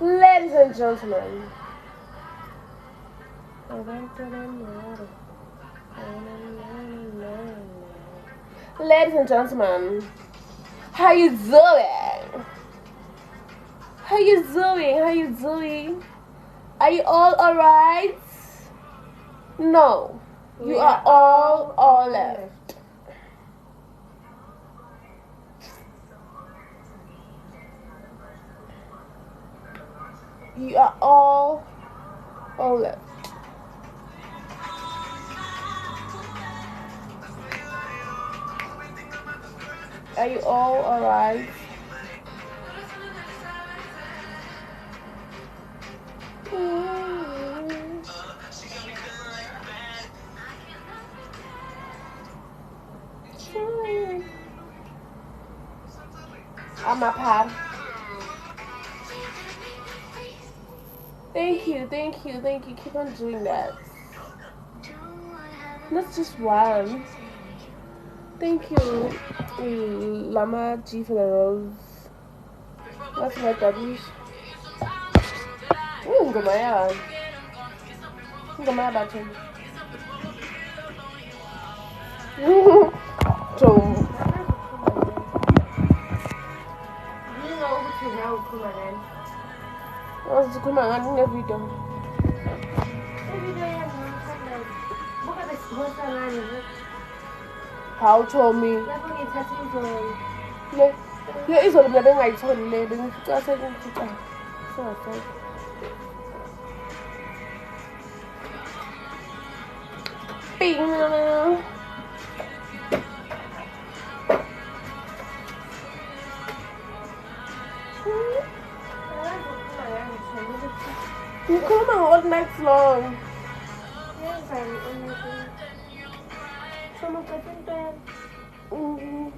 Ladies and gentlemen. Ladies and gentlemen. How you doing? How you doing? How you doing? Are you all alright? No. You are all left. You are all left. Are you all alright? I'm a pad. Thank you. Keep on doing that. Not just one. Thank you, Lama G for the rose. That's my buddies. Ngomaya. Ngomaya button. So. What's the command in the video? How told me? Yeah, it's all the thing I told you. Then I said, Bing. You come all night long. Yes, I'm Someone getting bed.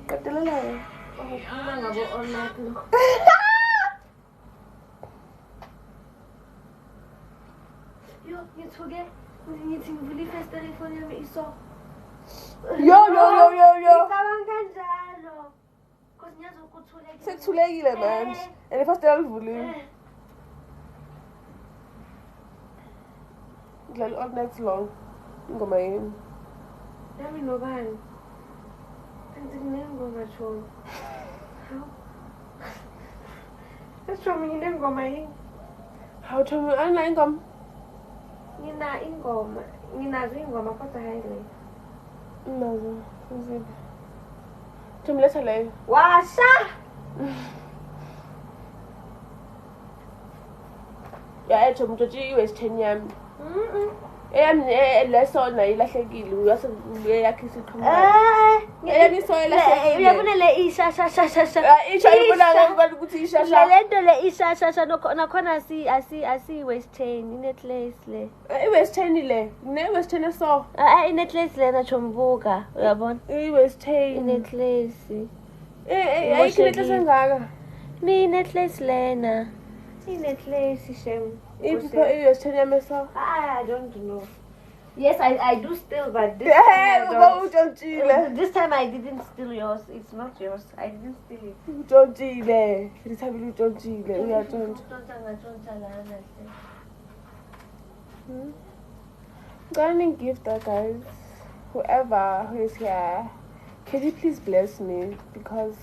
Got the little. Oh, come on, I'll go all night long. You forget when you think really fast telephone you make so. Yo. Sekuthulekile man. And first alivulile. Like all night long. Ngoma yini? Yami nobani. Anginengoma cho. How? That's from ngingoma yini. How to me ana ingoma? Nginazo ingoma kodwa hayile. Nazo. Nzima. Tumletha leyo. Washa. Ya ethi umntotshi iWest 10 yami. Lesona ilahlekile uyase yakhe isiqhuma. Eyaniso ilahlekile. Uyabona le ishasha. Isha ibona ngoba ukuthi ishasha. Lento le ishasha nakhona asi Western inetlace le. iWestern le. Ne Western so. Inetlace le na chombuka uyabona. iWestern Inetlace. Ayikho sengaka. Mi inetlace lena. Inetlace shem. If iWestern yami so. I don't know. Yes, I do still, but this time I didn't steal yours. It's not yours. I didn't steal it. Utontile. Ngithabile utontile. Uyatshontsha. Got any gift, guys? Whoever who is here, can you please bless me? Because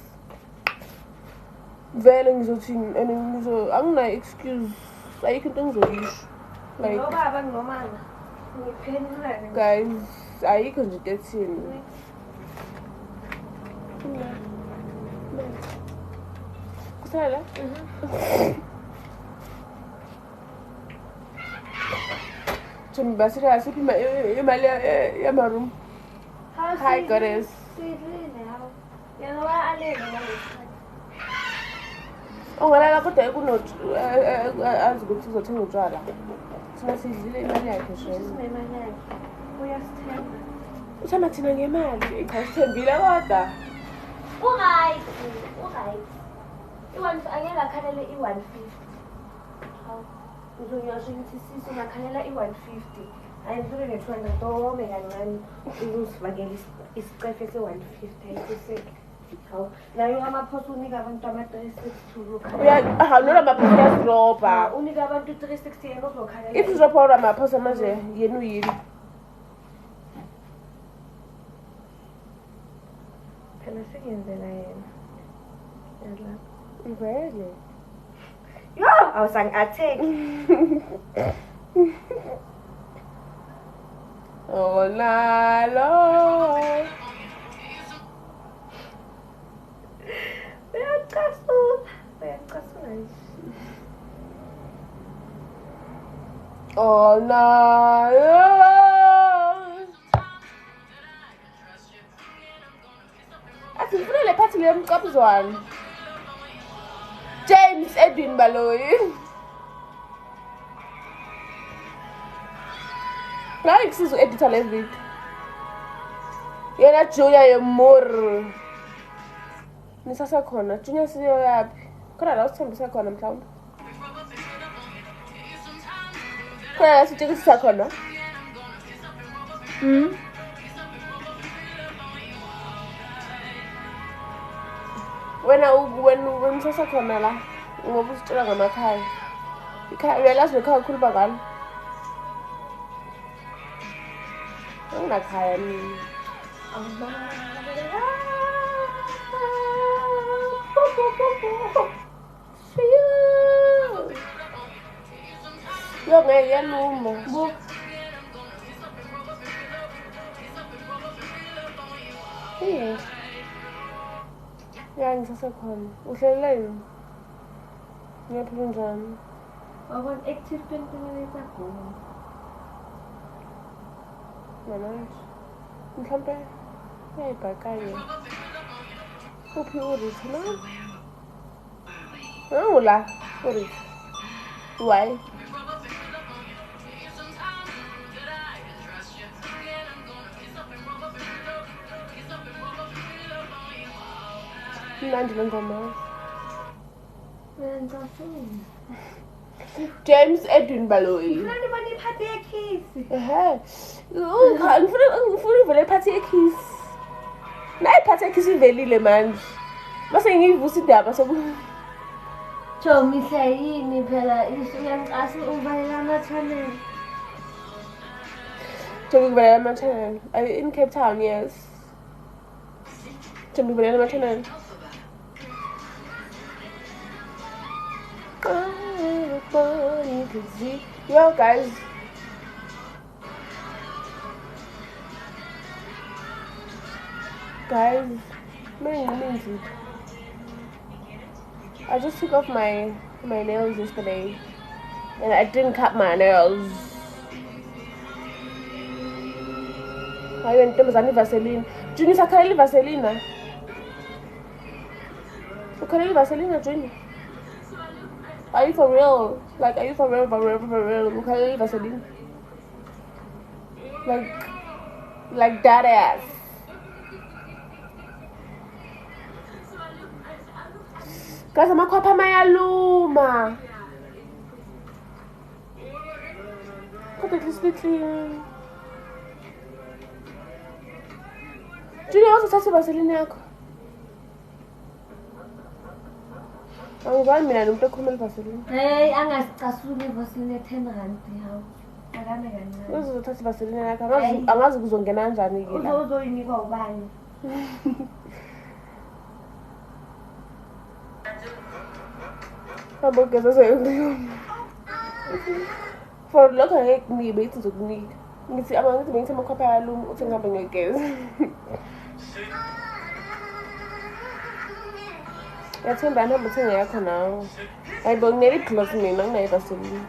vele ngizothini and angina excuse. Ayikho into engizoyisho. Like guys, ayikho nje into ethini. Kusala? Basira asiphi imali yamaroom. Hi goddess. Ongalala kodwa kunothi azi ukuthi uzothenga utshwala. Sina sidlile imali yakhe shema. Uyasithenga. Uthanda thina ngemali, ikhasithembile kodwa. Uright. Angeke akhalele i-150. Hawu. Uzonyosha ukuthi sisi ungakhalela i-150. Ayidlule ne-200 kancane. Uzifakele isicefe se-150 ayikho. Hawu, nayo amaphoso unika abantu ama-362 nora amaphoso uyazirobha unika abantu 360 yena uzokhalela. if uzirobha ora amaphoso manje yena uyini Phela sekuyenzela yena. Yadla. vele Yo, awusangi-attack. oh nalo Uyacasula nje. oh nalo asifuna le phathi le mqabuzwane James Edwin Baloyi ngabe kusiza u-editor le video yena Julia yemur nisasekhona Junior siyo yaphi khona la usithembisa khona mhlawumbe khona la sitshekisisa khona wena usasekhona la ngoba usitshela ngamakhaya ikhaya uyalazi nekhaya ukhuluma ngalo anginakhaya mina yo ngeke yaluma ya ngisasekhona uhleleleni ngiyaphila njani Wabona active 20 minutes ago. namanje mhlawumbe uyayibhakanye uphi uritha no ngula uritha why mnandi le ngoma Wenza sini. James Edwin Baloyi Nani bani iphathi yekhisi? ngifuna ivele iphathi yekhisi naye iphathi yekhisi ivelile manje mase ngiyivusa indaba Jo mihla yini phela isuyancasi uvalela ama-channel. njengokuvelela ama-channel in Cape Town yes njengokuvelela ama-channel yo guys I just took off my nails yesterday and I didn't cut my nails. I went to Vaseline. Junior, sakhaleli Vaseline. Sakhaleli Vaseline, Junior. Are you for real? Like, are you for real? Sakhaleli Vaseline. Like that ass. Guys, amakhwapha mayaluma. Kodwa at least clean. Junior, uzothatha ivaseline yakho. Angibani mina nomuntu okhuluma ivaseline. Hey, angasicasuli ivaseline 10 rand hawo. Akane kancane. Uzothatha ivaseline yakho. Angazi kuzongena kanjani ke la. Uzoyinikwa ubani? Hamba ugeza sayonke. For lokho ngeke kunibe ithi ngizokunika. Ngithi bengithi amakhwapha ayaluma uthi ngihambe ngiyogeza. Yathemba namba uthenga yakho nawe. Hayibo ngineli gloss mina nginayo ivaseline.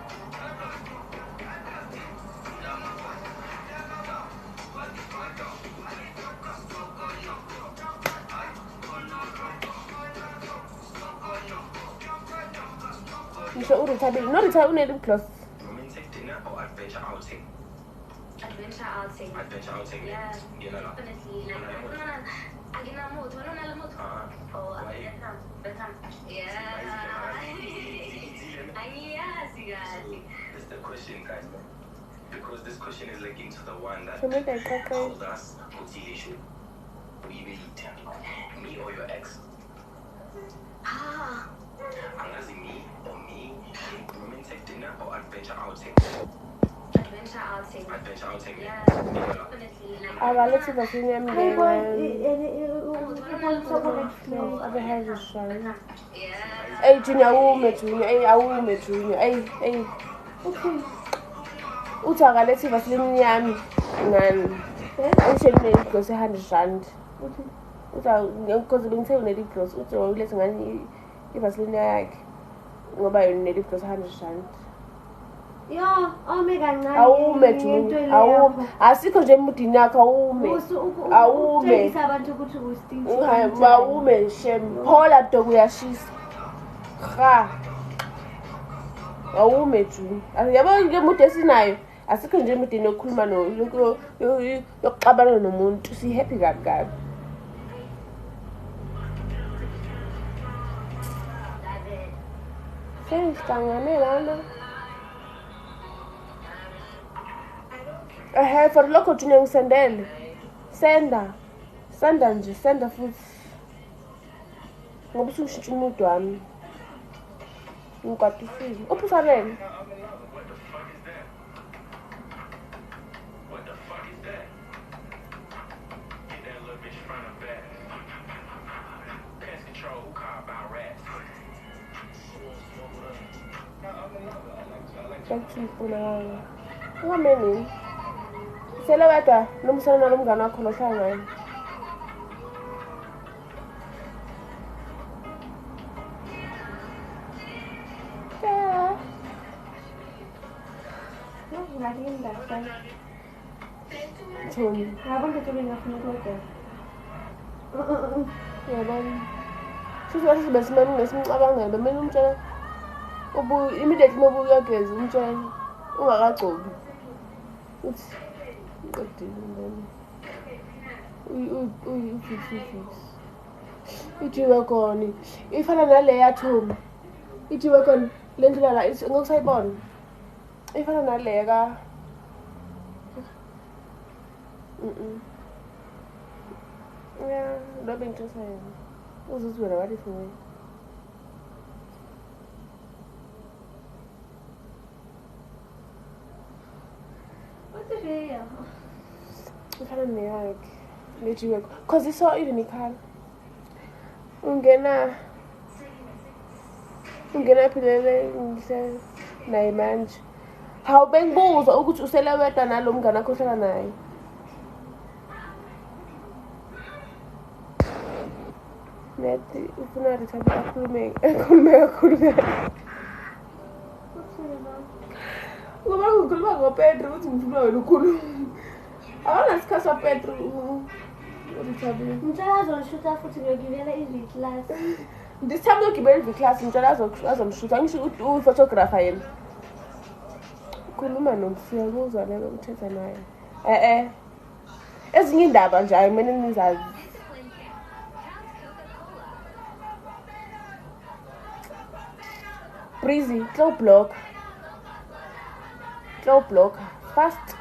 Ngisho urithabile. No Rita uneli gloss. Romantic dinner or adventure outing? Adventure outing. Adventure outing. Yeah. You know that. Definitely. Oh, Vietnam. Yeah. That's the question, guys. Because this question is linking to the one that Something like that. told us motivation. Me or your ex? Angazi me or me? Romantic dinner or adventure outing? Adventure outing. Adventure outing. Yeah, definitely. Abalethi basini yami Hey, abehayishana. Yeah. Hey Junior awume Junior, hey awume Junior. Hey. okay. Uthi akalethi basini yami ngani. Angishene igloss R100. Okay. Because bengithe unelip gloss uthi ulethe ngani ivaseline yakhe ngoba yona unelip gloss R100. Yeah, ome kancane. Awume Junior, awume. Asikho nje emudini yakho awume. Awume. Abantu ukuthi ustingy. Awume shem. Phola dog uyashisa. Ha. Awume Junior. Yabo ke mude esinayo. Asikho nje emudini yokukhuluma yokuxabana nomuntu. Si happy kabi. Sengihlangane lana. For lokho Junior ngisendele. Senda nje, senda futhi. Ngoba usushintsha umuntu wami. Ngikwatisile. Uphusalele. What the fuck is that? Get that little bitch front of back. Pest control, who called about rats? Ngiyafuna. Ungameni. Sele weda nomsana nalomngane wakho lo hlala naye. Yeah. Thoni. Abantu tuli ngafuna kodwa. Yabona. Sizothi besimani ngesimcabangela bemele umtshela. Immediately mabuyageza umtshela ungakagcobi. Uthi qedile ngani. Fix. Ijiwe khona. Ifana nale yathoma. Ijiwe khona lendlela la ngokusayibona. Ifana nale ka. Yeah, lo bengitshela yena. Uzizwela wathi for. What's the real? Ifana neyakhe. Lejiwe. Cause I saw even ikhala. Ungena philele ngihle naye manje. Hawu bengibuza ukuthi usele wedwa nalomngane wakho ohlala naye. Nethi ufuna rithatha akhulume kakhulu ngayo. Ngoba ngikhuluma ngoPetro uthi ngifuna wena ukhuluma. Awona sikhathi saPetro urithabile. Ngicela azongishuta futhi ngiyogibela i-class. This time uyogibela i-class ngicela azomshutha ngisho uphotographer yena. Ukhuluma nomsiya kuzwa lelo uthetha naye. Ezinye indaba nje ayimene nizazi. Breezy, slow block. Fast.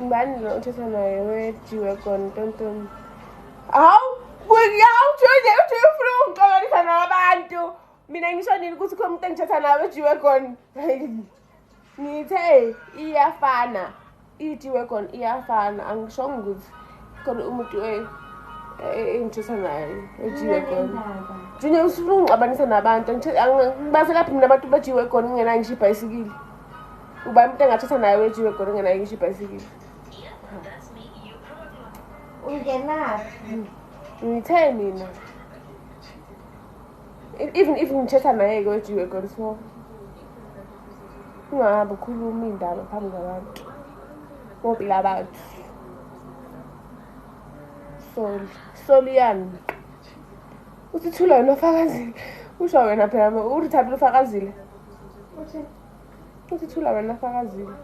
Ngibani lo uthetha naye wejiwe khona tonton. Hawu nje ufuna ungixabanisa nabantu. Mina ngisho nini ukuthi khona umuntu engithetha nawe ejiwe khona. Ngithe iyafana. Ijiwe khona iyafana. Angishongo ukuthi khona umuntu engithetha naye ejiwe khona. Junior usufuna ungixabanisa nabantu. Ngibaze laphi mina abantu bejiwe khona ngena ngisho ibhayisikili. Uba umuntu engathetha naye wejiwe khona ngena ngisho ibhayisikili. Ungenaphi? Ngithe mina. Even ngithetha naye ke wejiwe khona so. Ungahambi ukhuluma indaba phambi kwabantu. Ngoba abantu. Soliyani. Usithula wena ufakazile. Usho wena phela urithabile ufakazile. Okay. Uthi thula wena fakazile.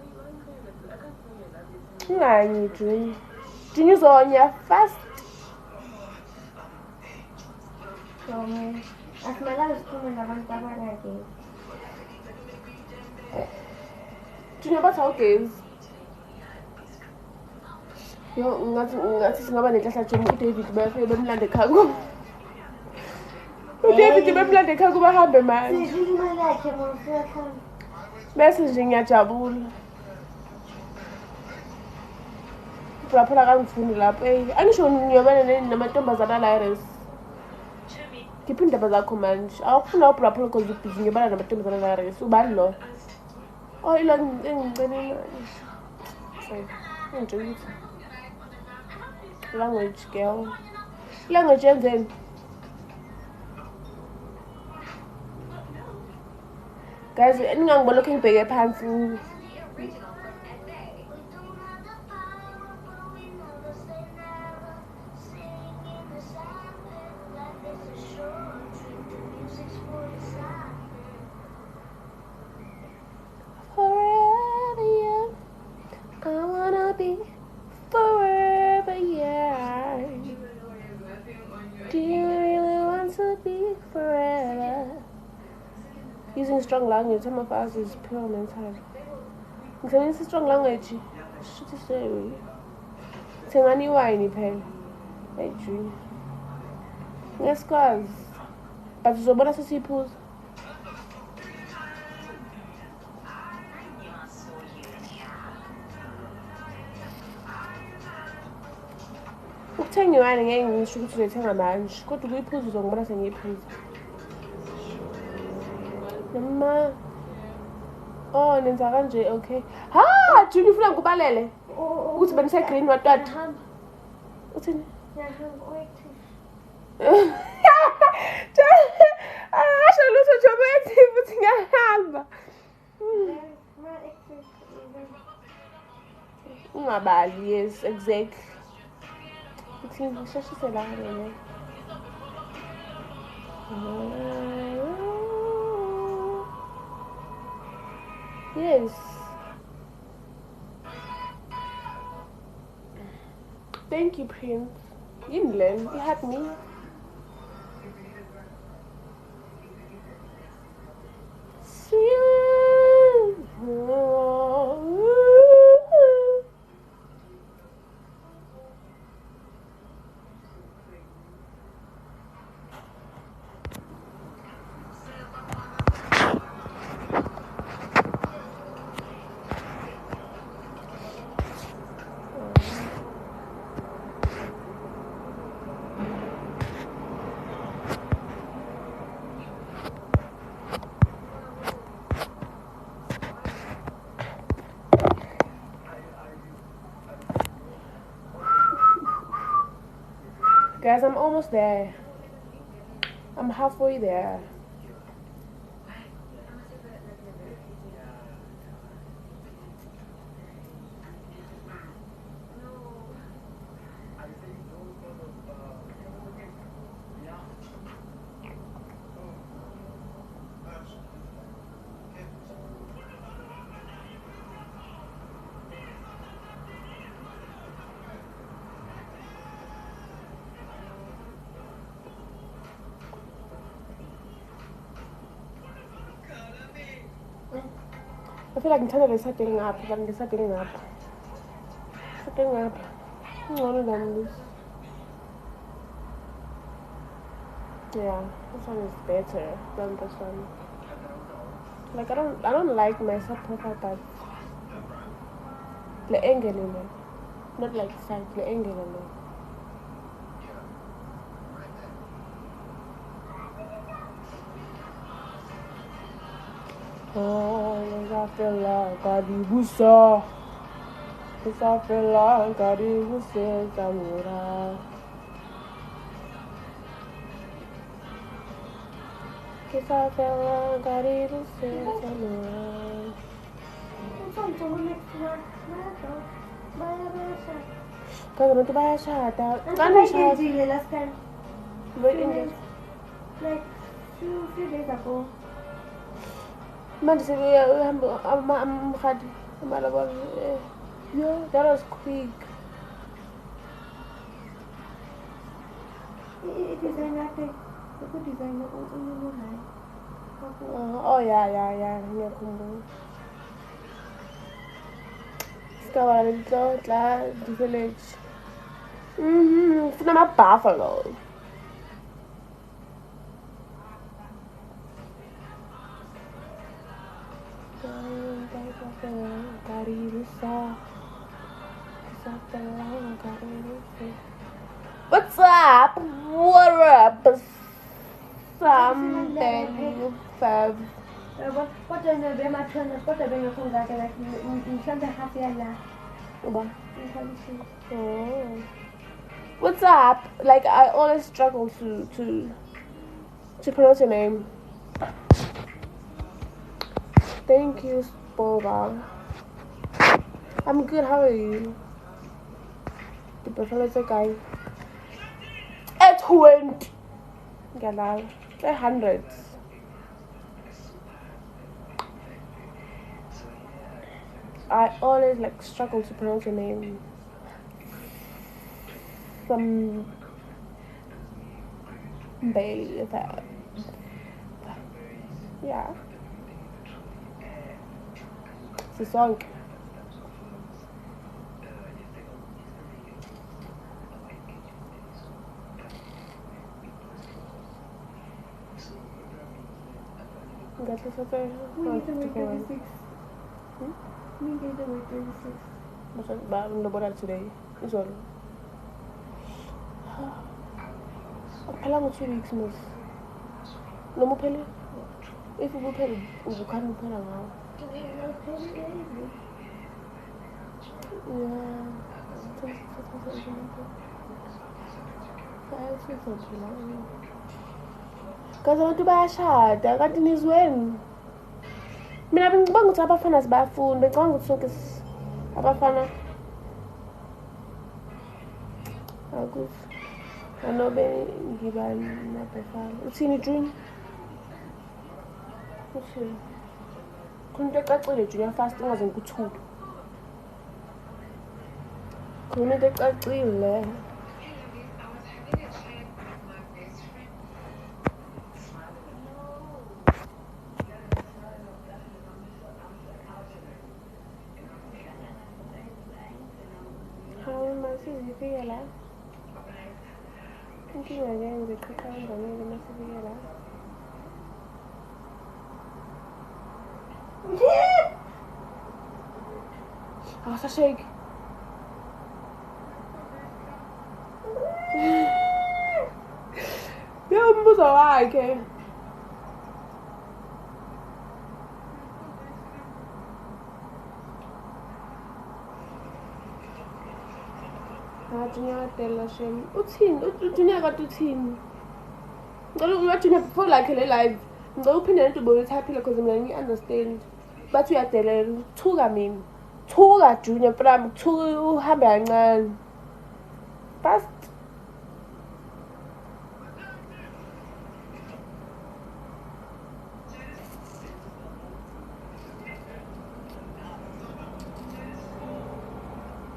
Ungani Junior. Junior uzonya fast. Asimalazi siphume nabantu abangagezi. Junior bathi awugezi. Yo ngathi singaba nenhlahla Junior uDavid bafike bemlande ekhaya kubo. uDavid bemlande ekhaya kuba hambe manje. Sidlula imali yakhe ngosiyakhona. Bese nje ngiyajabula. Phela kangifuni lapho. Angisho ngiyobana namantombazana la eRes. Khipha indaba zakho manje. Awufuna ubraphula cause ubhizi ngiyobana namantombazana la eRes. Ubani lo? Oh ilo engicela imali. Ngijulisa. Language girl. Language yenzeni? Guys, ningangibona lokho ngibheke phansi. The original from SA. Forever young, I wanna be forever young. Do you really want to be forever? Using strong language, some of us is pure mental. Ngisebenzisa strong language. Shit is sorry. Thengani wine phela. Hey Junior. Ngesikwazi. But uzobona sesiphuza. Ukuthenga iwine ngeke ngisho ukuthi uzothenga manje, kodwa ukuyiphuza uzongibona sengiyiphuza. Noma oh nenza kanje okay. Ha, Junior ufuna ngikubalele ukuthi benise green watata. Uthini? Ngiyahamba oyithi. Asho lutho jobe ethi futhi ngiyahamba. Ma active. Ungabali yes exactly. Uthi ngishashise la ne. Yes. Thank you, Prince. You didn't learn. You had me. Guys, I'm almost there. I'm halfway there. I feel like ngithanda lesade ngapha kanti lesade ngapha. Lesade ngapha. Ngcono than this. Yeah, this one is better than this one. Like I don't like my sub profile but the angle in it. Not like side, the angle in it. Oh, I feel like I do busa. I feel like I do busa. Samura. I feel like I do busa. Samura. Kaya naman ito ba siya? Ano siya? Last time. Wait, English. Like few days ago. manje sebehamba amrhadi amalobolo. Yo, that was quick. I-designer thing. Uku-designer ununuhayi. Oh yeah, ngiyakhumbula. Sikawala lenhlodla, the village. Funa ama-buffalo. What's up? What up? Something fab. Kodwa bemathona kodwa bengekho like mhlawumbe half yala Uba. ngikhalisile. Oh. What's up? Like I always struggle to pronounce your name. Thank you, Boba. I'm good. How are you? The buffalo's a guy. At 20. Galal. 100s. I always like struggle to pronounce your name. Some Bailey. Yeah. It's a song. That's what I We need to make 36. We need to make 36. But I'm not bothered today. It's all. How long 2 weeks, miss? No more pele? If you pele, you can't pele now. Yeah. Because abantu bayashada kanti nizweni. Mina bengicabanga ukuthi abafana sibafunda, bengicabanga ukuthi sonke abafana akuthi anobe ngiba nabafana. Uthini June? Uthini? Khona into ecacile June fast ungaze ngikuthule. Khona into ecacile. Masifika la. Inkinga ngenze iqhaqhamba ngeke masifika la. Awusasheki. Ngiyambuza wakhe. Junior tell shem. Uthini? Junior kade uthini? Ngicela uyaJunior before like le live. Ngicela uphinde nento boyithaphile because mina ngi-understand. Bathi uyadelela. Thuka mina. Thuka Junior Pram, thuka uhambe kancane. Fast.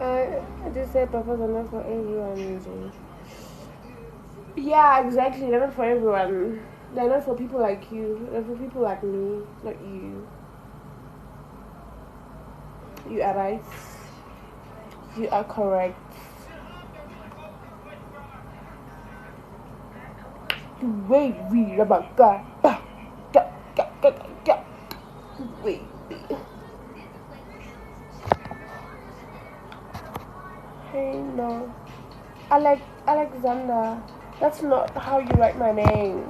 I just said buffers are not for everyone. Yeah, exactly. They're not for everyone. They're not for people like you. They're for people like me, not you. You are right. You are correct. Wait, we about God. Wait. Hey, no. Alexander. That's not how you write my name.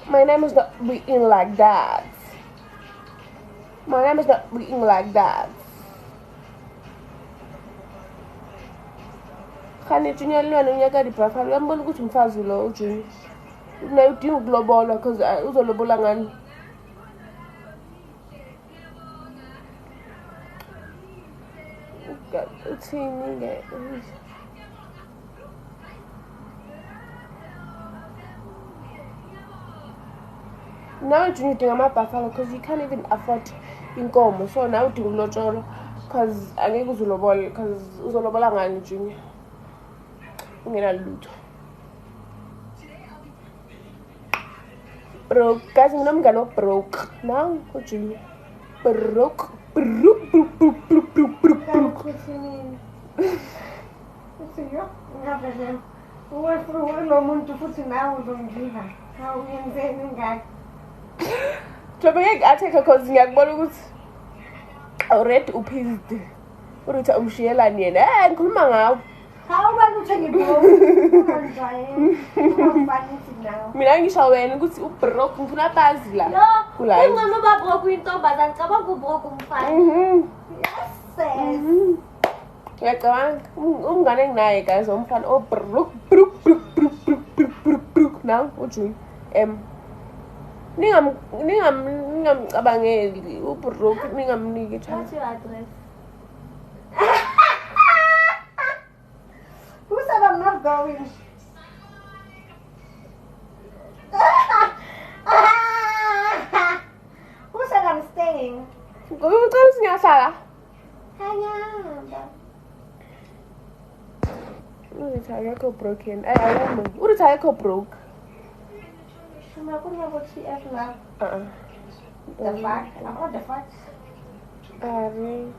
My name is not written like that. My name is not written like that. Khani Junior lwana unyaka di buffalo. Uyambona ukuthi umfazi lo uJunior. Una udinga ukulobola because uzolobola ngani? Uthini ke? Nawe Junior udinga ama-buffalo because you can't even afford inkomo. So nawe udinga ukulotsholo because angeke uzulobole because uzolobola ngani Junior? Ungenalutho. Broke. Guys, nginomngane o-broke. Now, uJunior. Broke. Lo muntu futhi nawe uzongiva awuyenzeni ngakho Jobe ngeke athekha cause ngiyakubona ukuthi already uphized. Uthi umshiyelani yena. Ngikhuluma ngawe. awubaluthe ngibonjayengifanithi nawe Mina ngisho wena ukuthi ubroke ngifuna bazi la. no Kulayo. ungcono babroke intombazane cabanga ubroke umfana yes Ngiyacabanga umngane enginaye guys umfana obroke now uJunior ningamcabangeli ubroke ningamniki chance. what's your address who said I'm not going who said I'm staying Ngoba ucela singahlala. hanyamba Uthi akekho broken. Ayayona. Uthi akekho broke. shuma kuna bo TF na the fuck what the fuck Ari.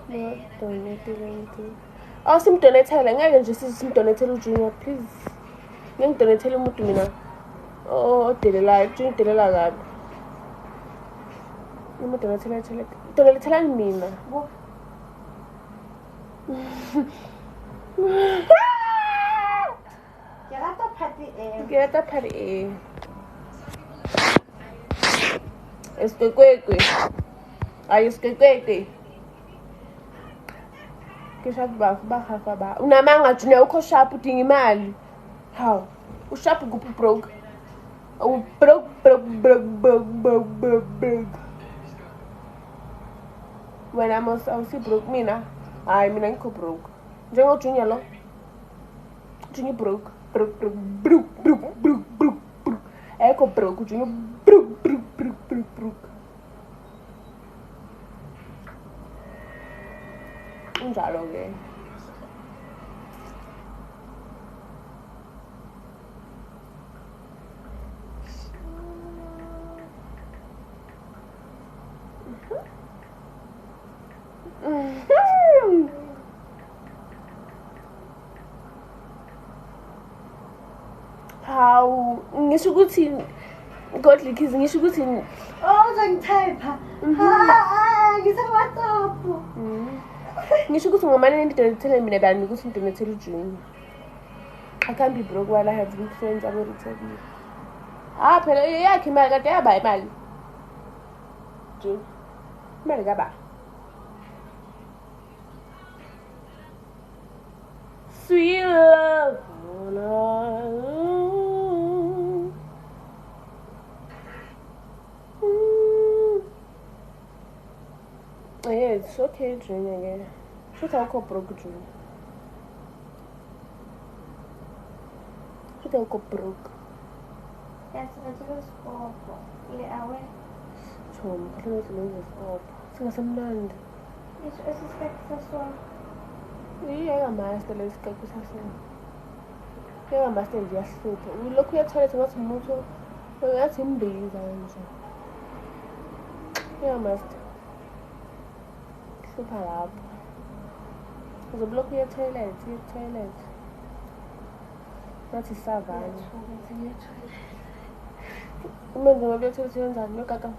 No donate. Simdonethele ngeke nje simdonethele uJunior please. Ngingidonethele umuntu mina. Odelelayo, Junior delela kabi. Donethele mina. Get up at A. Esqueque. Aí esqueque. Que chato ba. Unamanga Junior ukho sharp udinga imali. How? Usharp kuphi broke? Broke. When I see broke mina. Hayi mina ngikho broke. Njengo Junior lo. Junior broke. Eko broke Junior broke. Unjalo ke. How ngisho ukuthi godly kids ngisho ukuthi uzongithepha ngisewhatsapp ngisho ukuthi ngomane ngidonethele mina bani ukuthi ngidonethele uJunior. I can't be broke while I have good friends about it. Phela yakhe imali kade yaba imali. Junior. Imali kaba. Sweet love. Yeah, it's okay, Junior. Again. Should I call broke, Junior? Should I call broke? yes ngizoskopo awe Tom, I don't know this up. Sing some land. isso esses só Yeah, I'm master. Let's go to something. Yeah, I'm master. Just so. We look at toilet. What's motor? That's him being yeah, master. Super up. There's a block here toilet. That is savage. Umenze ngoba uyothola yenzani lokaka.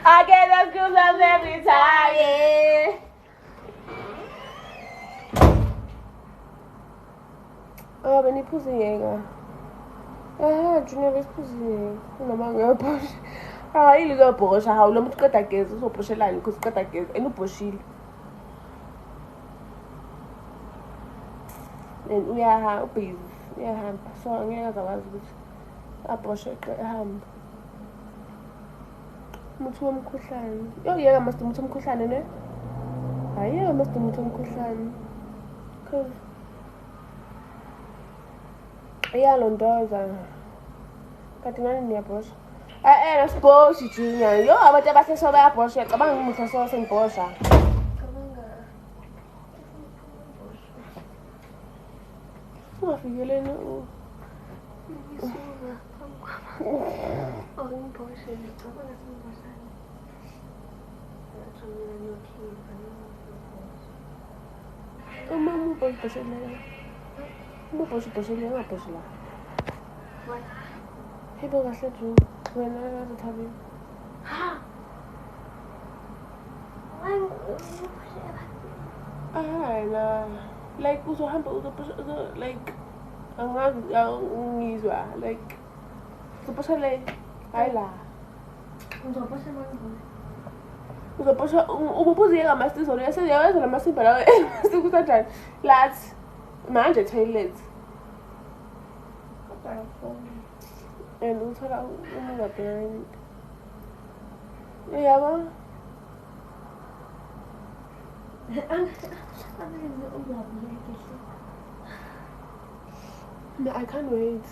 I get those goosebumps every time. Yeah. Oh, beniphuze yeka. Junior besiphuze yeka. Noma ngiyabhosha. Ili kuyabhosha hawu lo muntu qeda gezi uzobhoshelani because qeda gezi enubhoshile. And uyaha ubhizi uyahamba so angeke azakwazi ukuthi abhoshe ehamba. Umuthi womkhuhlane. Yeka must umuthi womkhuhlane ne? Hayi, must umuthi womkhuhlane. Cause iyalondoza kanti nani niyabhosha nasibhoshi Junior yo abantu abahle so bayabhosha cabanga umuhla so sengibhosha ungafikeleni umama ubhoshele ngabhoshela hebo kahle Junior wena azithabile la like uzohamba like angazi angizwa like uzophosele hayi la uzophosha ububuziye ngamasizo yaseyaweza lamasimba lawo sikusanjani lathi manje toilet and uthola umungabhekani yabo I can't wait.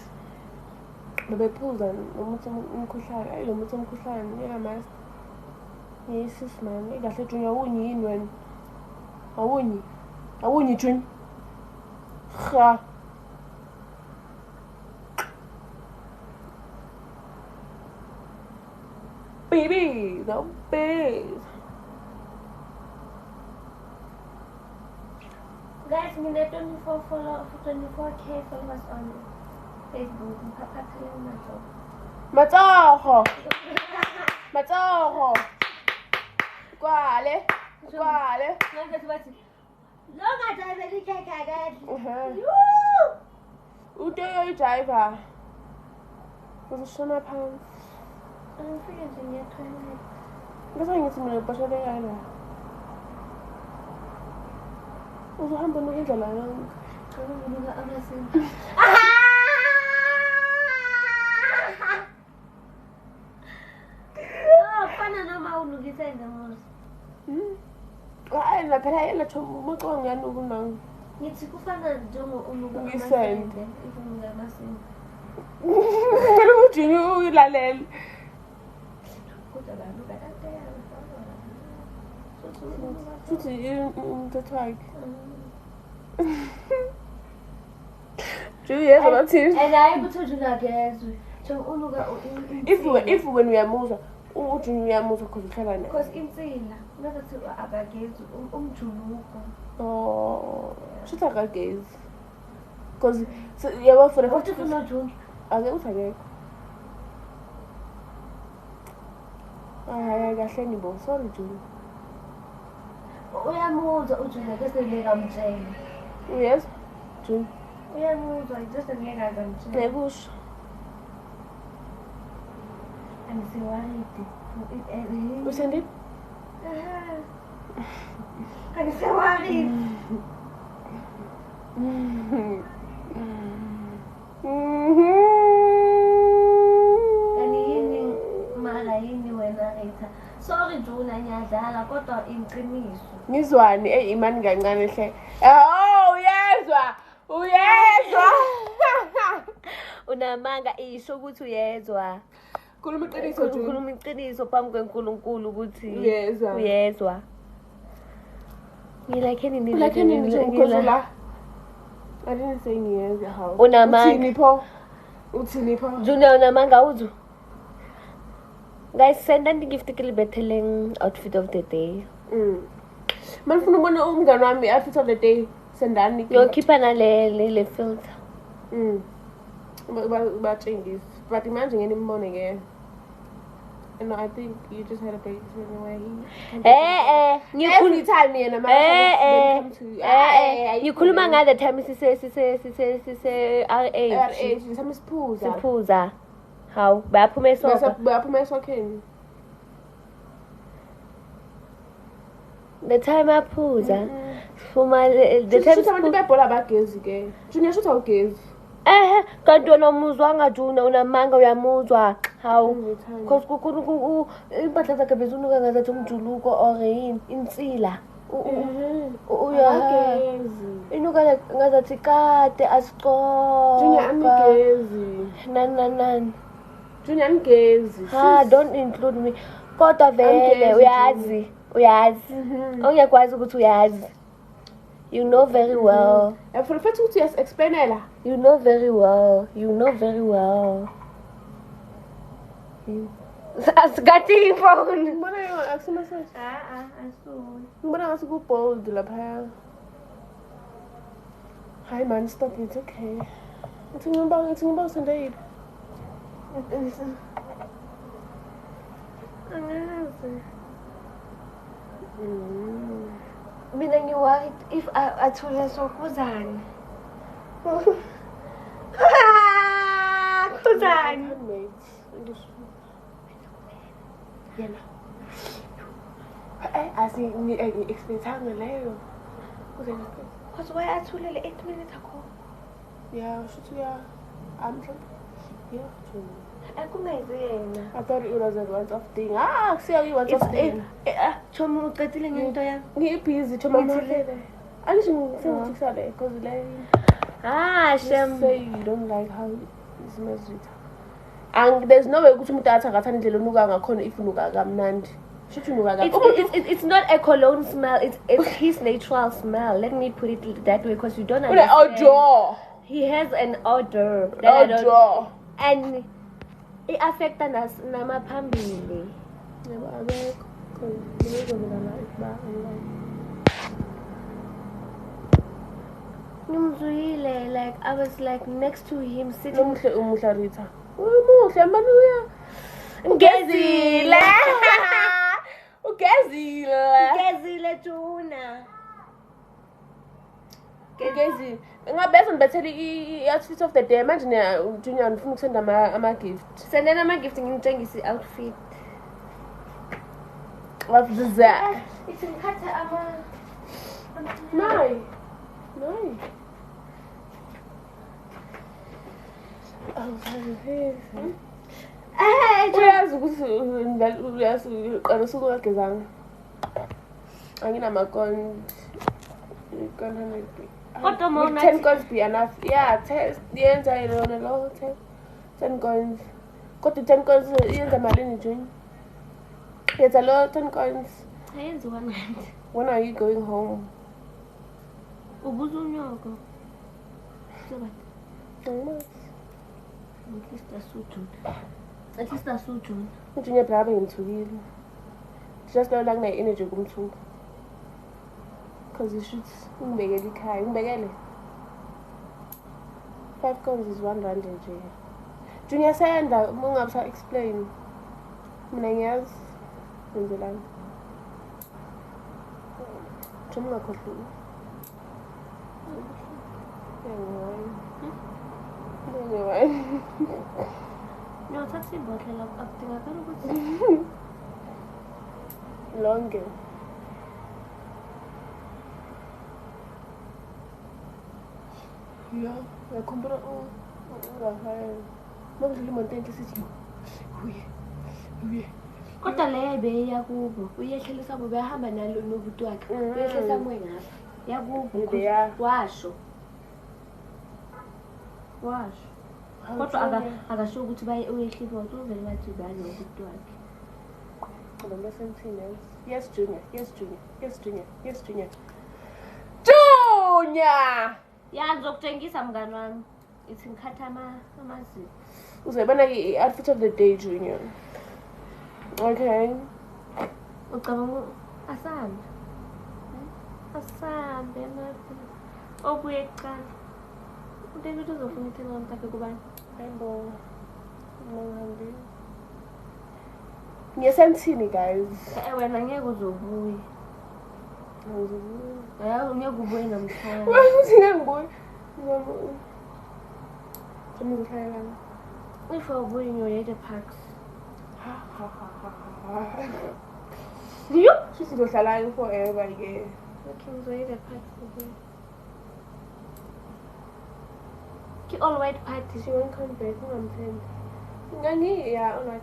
Bebephuza nomuthi umkhuhlane ayi lo muthi umkhuhlane ngiyamazi yesus man ikahle Junior awunyi yini wena awunyi Junior ha baby no babe Guys, we need 24K followers on Facebook. Matsoho. Kwale. Longa drive likhekha kahle. Utoyo driver. Uzishona phansi. Angifike nje ngiyathwala. Ngizwe ngithi mina ubashele yana. Uzohamba nokudlala yonke. Ngikubuka amazinga. Fana noma ulungise ngemuzi. Hayi phela yena thomo umaqongo yani ukunanga. Ngithi kufana njengo uluka Ngisende. Ufuna amazinga. Ngalo ujini uyilalela. Kodwa abantu bayataya. Futhi umthetho wakhe. Juliet bathini? And I able to do that guys. So uluka If when we are moving ujini uyamuzwa because uhlala naye. because insila nathi akagezi umjuluko. Shothi akagezi. Because yaba for the What if not drunk? ake uthake. Hayi kahle nibo sorry Juni. Uyamuzwa ujuluka bese ngikamtshela. Yes. Juni. Uyamuzwa just ngeke ngamtshela. Nekusho. Angisiwaridi. Usendip? Angisiwaridi. Kani yini mala yini wena Rita? Sorry Juna ngiyadlala kodwa iqiniso. Ngizwani imani kancane hle. Uyezwa. Unamanga isho ukuthi uyezwa. Khuluma iqiniso Juni. Ukhuluma iqiniso phambi kweNkulunkulu ukuthi Uyezwa. Ngilakhe nini Because la I didn't say ngiyezwa how. Unamanga. Uthini pho? Junior unamanga uzu. Guys, send and gift kilibetheleng outfit of the day. Manifuna ubona umngane wami outfit of the day sendani. Yo keep na le filter. Batshengisa. But imagine ngenimbone ke. And I think you just had a breakthrough in a way. Every time yena ngikhuluma ngayo the time sise RH siphuza how bayaphuma esokheni the time aphuza phuma the time abantu bebhola bagezi ke Junior shutha ugezi kanti wena umuzwanga Juna unamanga uyamuzwa how because impahla zakhe bezunuka ngazathi umjuluko or yini insila Akagezi. inuka like ngazathi kade Junior asicoca angigezi. nani Junior angigezi. don't include me kodwa vele Angigezi, uyazi ongekwazi ukuthi uyazi you know very well For the ukuthi uyasi-explainela. you know very well asikathi ifoni Ngibona akusimasaji. asifuni Ngibona ngathi ku-bold laphaya. Hi man, stop it, okay. Ngithi ngiba usendeyile. angazi mina ngiworried if athule sokuzani kuzani Yena. Ngi-expect-anga leyo. because why athulele 8 minutes ago Yeah, shuthi yeah. akungayizena I thought it was a once-off thing. Kusiya kuyi-once-off thing. Choma uqedile ngento yami Ngi-busy, Choma Mafele. Angisho ngisengithikisa le, because le... shem Say you don't like how it smells with her. And there's no way ukuthi umuntu athi angathanda indlela onuka ngakhona if unuka kamnandi. Shuthi unuka it's not a cologne smell it's his natural smell let me put it that way because you don't Une understand odor. he has an odor that I don't Odor. and it affects namaphambili Yebo abekho. Ngizovela la iba online. ngimzuyile like I was like next to him sitting Nomuhle umuhla Rita. Umuhle manje uya. Ugezile. Ugezile. Juna Ugezile. Ngabeza ngibethele i-outfit of the day manje Junior ngifuna ukusenda ama-gift. sendena ama-gift ngimtshengisa i-outfit What's that? ngithatha Nein. Uyazi ukuthi uyazi ungagezanga. Anginamakonti. Kodwa ma unathi- 10 coins be enough. Yeah, yenza yona lo 10 coins. Kodwa 10 coins yenza malini June? Yenza lo 10 coins. ayenzi 100 When are you going home? ubuza unyoko sobat Angimazi. at least asujuna Junior brother ngimthukile. Just lo la kunenergy kumthuka. Because you should ngibekele ikhaya. Ngibekele. 5 coins is 1 rand nje. Junior senda ungabisa explain. Mina ngiyazi ngenzelani. Chuma ngakhohlwa. Ngiyawani. ngiyothatha imbodlela akudingakala ukuthi Lonke. Yeah, ngakhumbula ungahaya. Makudlula imoto enhle sithi uye. kodwa leyo beya kubo uyehlelisa bo behamba nalo nobuti wakhe uyehlisa moye ngapha yakubo Leya. washo kodwa akasho ukuthi uyehlisa uzovele bathi bani nobuti wakhe Yes, Junior. Junior! yazi okutshengisa mngani wami ithi ngikhatha amazipho Uzayibona i-outfit of the day, Junior. Okay. ucabanga asambe obuye kuqala uDavid uzofuna ithenga mkakhe kubani Rainbow. Ngiyesenzini, guys. wena ngeke uzobuye ngeke ubuye namhlanje Ukuthi ngibuye. Ngiyamkhaya. if ubuye ngiyoyede parks Yo, she's going to lie forever again. okay ngizoyede parks ubuye ki all white party She won't come back. Yeah, alright.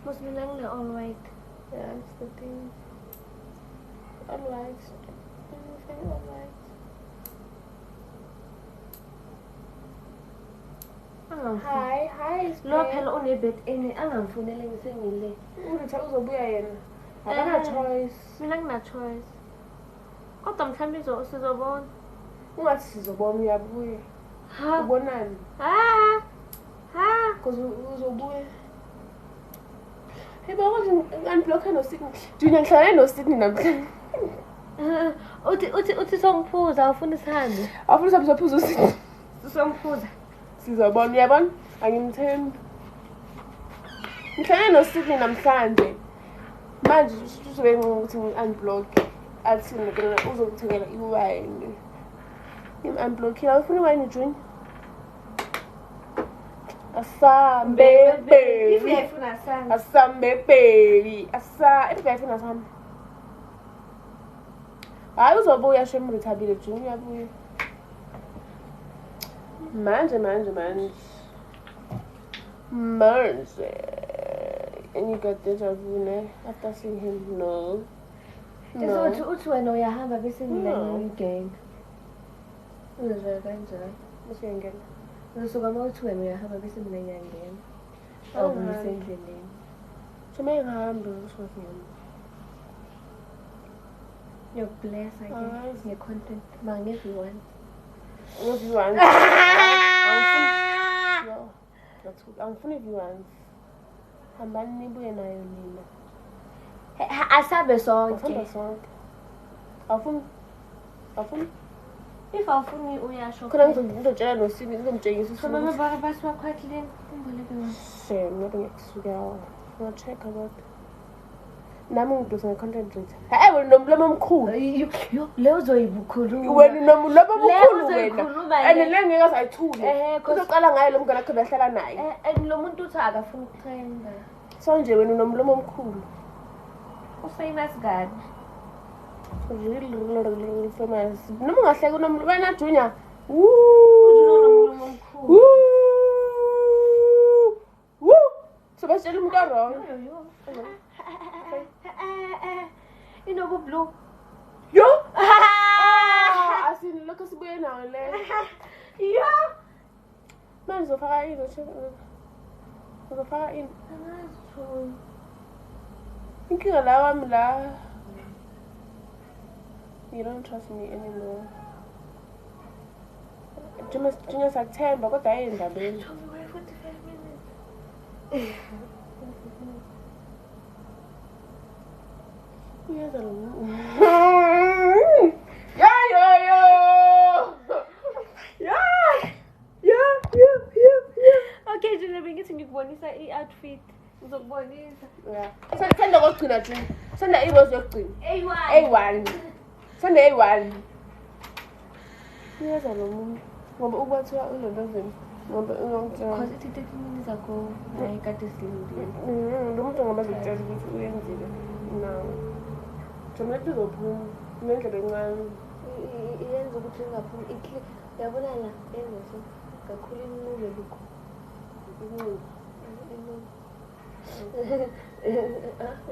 must mina ngine all white Yeah, it's the thing. Alright. Anything alright. Hi, Lo phela unebet angamfunele ngisengile. Uthi uzobuya yena. Akana choice. Mina ngina-choice. Kodwa mhlawumbe sizobona. Ungathi sizobona uyabuya. Ha. Ubonani? Ha. Because uzobuya. Hey, bakwazi unblock no-Sydney. Junior ngihlangane no-Sydney namhlanje. Uthi songiphuza ufuna sihambe. Afuna sabe sophuza u-Sydney. Songiphuza. Sizobona uyabona? Angimthembi. Ngihlangane no-Sydney namhlanje. Manje uzobe ngokuthi ngi-unblock. Athi ngikona uzokuthengela iwine. Ngim-unblockile. Ufuna iwine Junior? Asambe baby. Ifuna sana. Asambe baby. Ifuna sami. Hayi uzobuya shem ngithabile Junior uyabuya. Manje. And you got deja vu ne? After seeing him, no. Uthi wena uyahamba bese mina ngiyigame. Uzozwa kanjani? Bese uyangena. Uzosuka uma uthi wena uyahamba bese mina ngiyangena. Awubuyisendleleni. Shome ngihambe usuke ngiyama. Yokubless again. Nge-content. Everyone. Everyone. Angifuni everyone. Hambani nibuye nayo nina. Asabe sonke. Asamba sonke. Awufuni? If awufuni uyasho. Khona ngizotshela noSibi ngizomtshengisa Khona ukuthi. basi wakhwathileni. Umboleke wona. Shame, ngabe ngiyasuka yawo. Ngo-check about. Nami ngidosa nge-content creator. Hayi wena nomlomo omkhulu. Leyo uzoyibukhuluma. Wena nomlomo omkhulu Leyo wena. uzoyikhuluma And le. le ngeke asayithule. Uzoqala ngayo lo mngane akho behlala naye. Lo muntu uthi akafuna ukutrenda. So nje wena nomlomo omkhulu. Ufamous gani? Really famous. Noma ungahleka unomlomo wena Junior. Unomlomo omkhulu. So basitshela umuntu wrong. Inobu blue. Yo! Asini lokho sibuye nawo le. Yo! Manje uzofaka ini? Uzofaka ini? Angazi. Inkinga la wami la. You don't trust me anymore. Junior sakuthemba kodwa ayendabeni. 45 minutes. Uyaza lo. Okay, Junior bengithi ngikubonisa i-outfit. Ngizokubonisa. Yeah. Senda kokugcina Junior. Senda irose yokugcina. A1. Senda A1. Uyaza lo muntu. Ngoba ukwathi ulondozeni. Ngoba ungangitshela. Because it 30 minutes ago, I got this thing. Lo muntu ngabazitshela ukuthi uyenzile. No. Jomela tuzophuma. Nendlela encane. Iyenza ukuthi ingaphumi yabona la yenza so kakhulu inqube lokho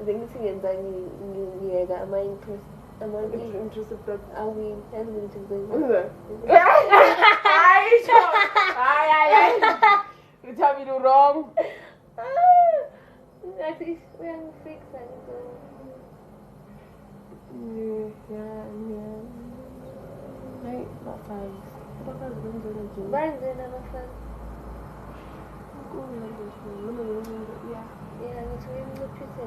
bengithi ngenza ngiyeka ama-interest Intrusive thoughts. awini yazi ukuthi You tell me the wrong. ngathi uyangifixa Yeah. Hey, not five. What was going on? benzela abafana ngithi uyimnciphise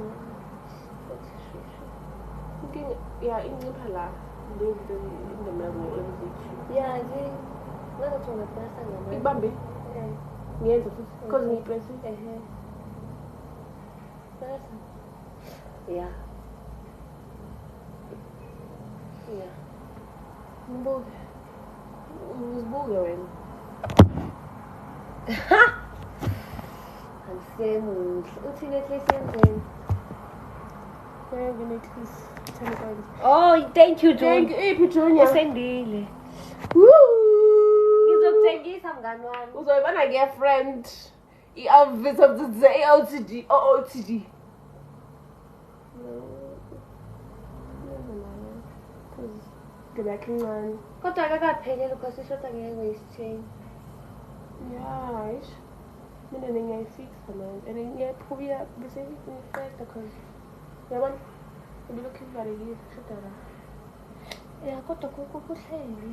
incipha la. yazi ngazathi ungaphasa ngamanye Ikubambe. Ngiyenza futhi. Because ngiyipresi. Yeah. Ngibuke. Uzibuke wena. Angisemuhle uthi Netflix yenzeni Thank you, Netflix. oh thank you Thank June you, Junior. usendile Woo! ngizokuthengisa mngani wami Uzoyibona girlfriend. I-outfit of the day, OOTD. ngibakhe incane. Kodwa akakapheleli because ishoda nge-waist chain. Yeah, ish. Mina ngiyayifixa manje and ngiyaphuya bese ngifeda because yabona ngilokhile ivalekile shoda la. Yeah, kodwa kuhleli.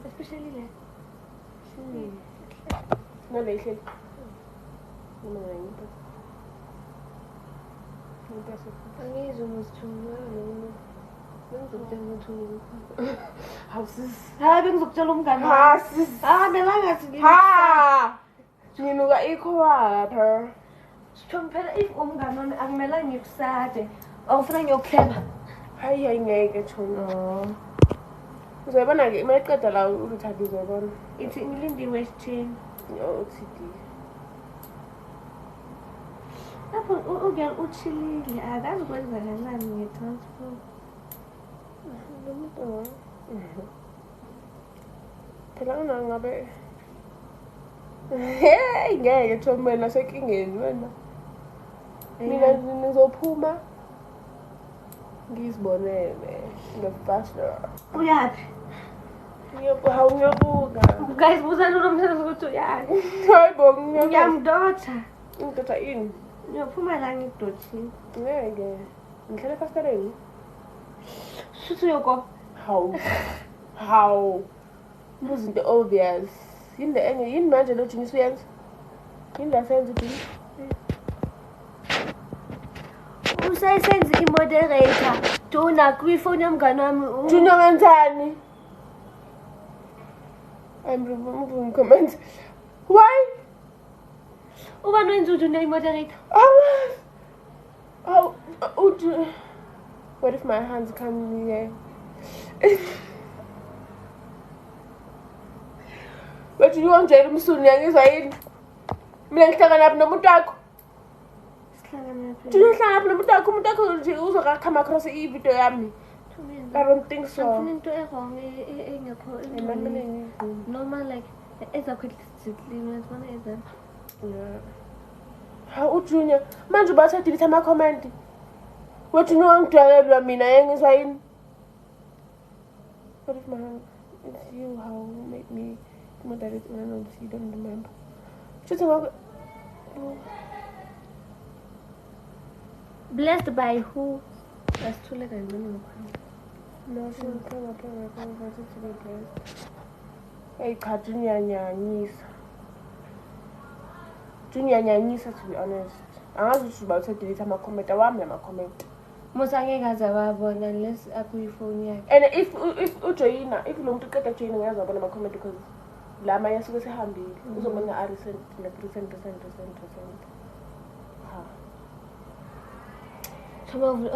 Especially le. Ngale ihleli. Noma ngiyipha. Ngipha. Angizwe ngizithunga lo. Bengizokutshela ukuthi Houses. hayi bengizokutshela umngane Houses. melanga sithi Ha! Nginuka ikhwapha. phela if umngane akumelanga ngikusade awufuna ngiyokuhleba. Hayi ngeke tshona. Uzoyibona-ke uma iqeda la uLuthando uzoyibona. Ithi ngilinde i-waist chain. OTD. Lapho ugirl uchilile akazi kwenzakalani nge-transport. Phela unangabe hey ngeke Thombe nasekingeni wena. Mina nizophuma ngizibonele ngefaster. Uyaphi? Ngiyobuka. Guys buza lo msebenzi ukuthi uyaphi? Hayibo Ngiyamdotha. ngidotha ini? Ngiyophuma la ngidotshile. Ngeke. Ngihlala efasteleni. Suthi uyoko. How? Izinto obvious. Yini manje lo Junior uyenza? Yini la senza uDini? Usayisenza i-moderator. Dona kwifoni yomngane wami. Junior wenzani? I'm removing comments. Why? Uba noyenza uJunior i-moderator. What if my hands come here? But you want to umsuni yangizwa yini? Mina ngihlangana lapha nomuntu wakho. Sihlangana phela. Ngihlangana lapha nomuntu wakho, umuntu wakho nje uzoka come across i-video yami. I don't think so. Angifuni into e-wrong engekho engcolile. Noma like ezakho ziclean wezibona ezakho. Yeah. How uJunior manje ubathe delete ama-comment. Wathi nowangidwalelwa mina yangizwa yini? What if my hand? It's you how make me moderate when I know you don't remember. Just about Blessed by who? Asithule kancane ngokuhamba. no, she will come up and I wanted to be blessed. Hey, Junior nyanyisa. Junior nyanyisa to be honest. Angazi ukuthi ubathe delete ama-comment awami ama-comment. Musa angeke aze wabona unless akuyifoni yakhe. And if ujoyina, if lo muntu uqeda joyina ngiyazwa bona ama-comment because la manye asuke sehambile. Uzobona a-recent, like recent. Ha. Thoma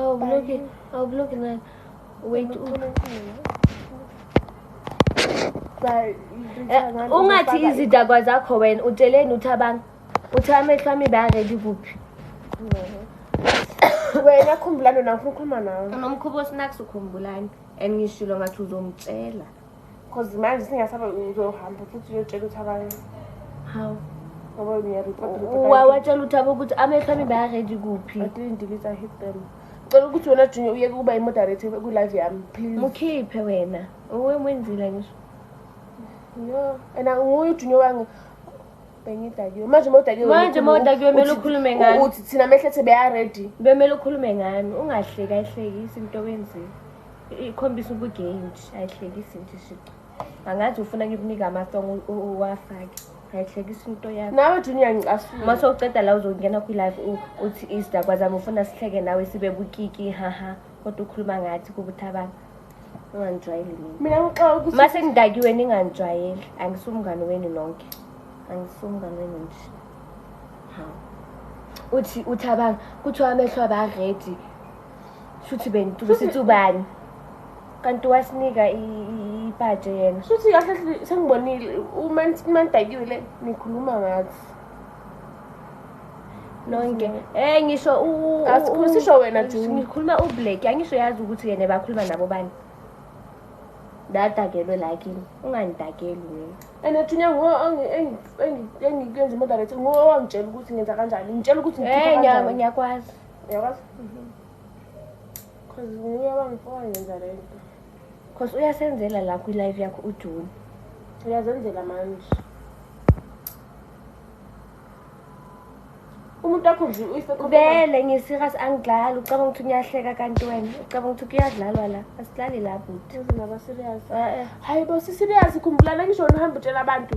awubloki nayo. Wait ungathi izidakwa zakho wena utsheleni uthabanga. Uthi amehlo ami bayaredi kuphi? Wena khumbulana nawe ufuna ukukhuluma nawe. Nomkhubo snacks ukhumbulani and ngishilo ngathi uzomtshela. Because manje singasaba uzohamba futhi uyotshela uThabang. How? Ngoba ngiyareport. Watshela uThabo ukuthi amehlo ami bayaredi kuphi? I didn't delete, I hit them. Cela ukuthi wena Junior uyeke ukuba i-moderator ku-live yami please. Mukhiphe wena. Wenzile ngisho. Yeah. And nguye Junior wangu. Bengidakiwe. Manje mawudakiwe mele ukhulume ngani? Uthi thina amehlo ethe beya-ready. Bemele ukhulume ngani? Ungahlekisi into wenzile. Ikhombisa ubugame nje, ayihlekisi nje shit. Angathi ufuna ngikunika ama-song uwafake. Ayihlekisi into yakho. Nawe Junior ngicasula. Mase uqeda la uzongena kwi-live uthi isidakwa zami ufuna sihleke nawe sibe bukiki haha. Kodwa ukhuluma ngathi kubuThabang. Ungangijwayeli mina. Mina ngixoxa ukuthi Mase ngidakiwe ningangijwayeli. Angisumngane wenu nonke. Angisumngane wenu nje. Uthi uThabang kuthiwa amehlo abaredi. Shuthi bentu sithi ubani? Kanti wasinika ibhaje yena. Shuthi kahle sengibonile uma nidakiwe nikhuluma ngathi. Nonke. Ngisho Asikhulumisisho wena Junior. Ngikhuluma uBlack. Angisho yazi ukuthi yena bakhuluma nabo bani. Dadakelwe la kini. Ungangidakeli mina. And Junior engikwenza i-moderator ngowangitshela ukuthi ngenza kanjani. Ngitshela ukuthi Ngiyakwazi. Uyakwazi? Cause nguye wangiyenza le nto. Cause uyasenzela la kwi-live yakho uJune. Uyazenzela manje. Umuntu akho nje Vele ngiserious angidlali ucabanga ukuthi uyahleka kanti wena ucabanga ukuthi kuyadlalwa la asidlali la buti. Uzindaba serious. Hayi bo serious khumbulana ngisho uhamba utshela abantu.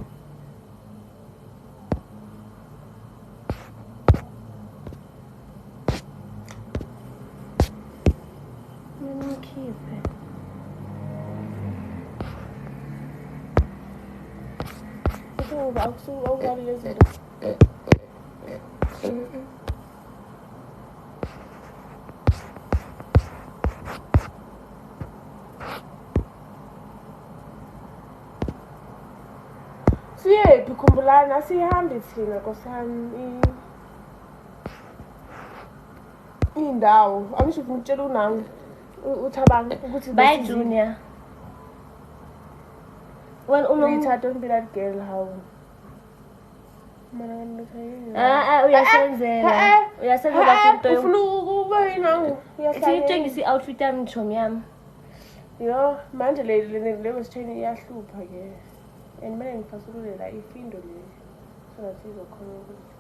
Ngikhiphe. Ukuba awukali lezi zinto. Siyephi khumbulana sihambe thina nkosami indawo angisho ufuna ukutshela unawe uthabanga ukuthi Bye Junior. Wena uyithatha impila girl how mana ngithayini uyasenzela. Uyasenzela into yo. ufuna ukuba yinangu Siyitshengisa i-outfit yami chomi yami. yo manje le sithini iyahlupha ke and mina ngifasulule la ifindo le so that izokhona ukuthi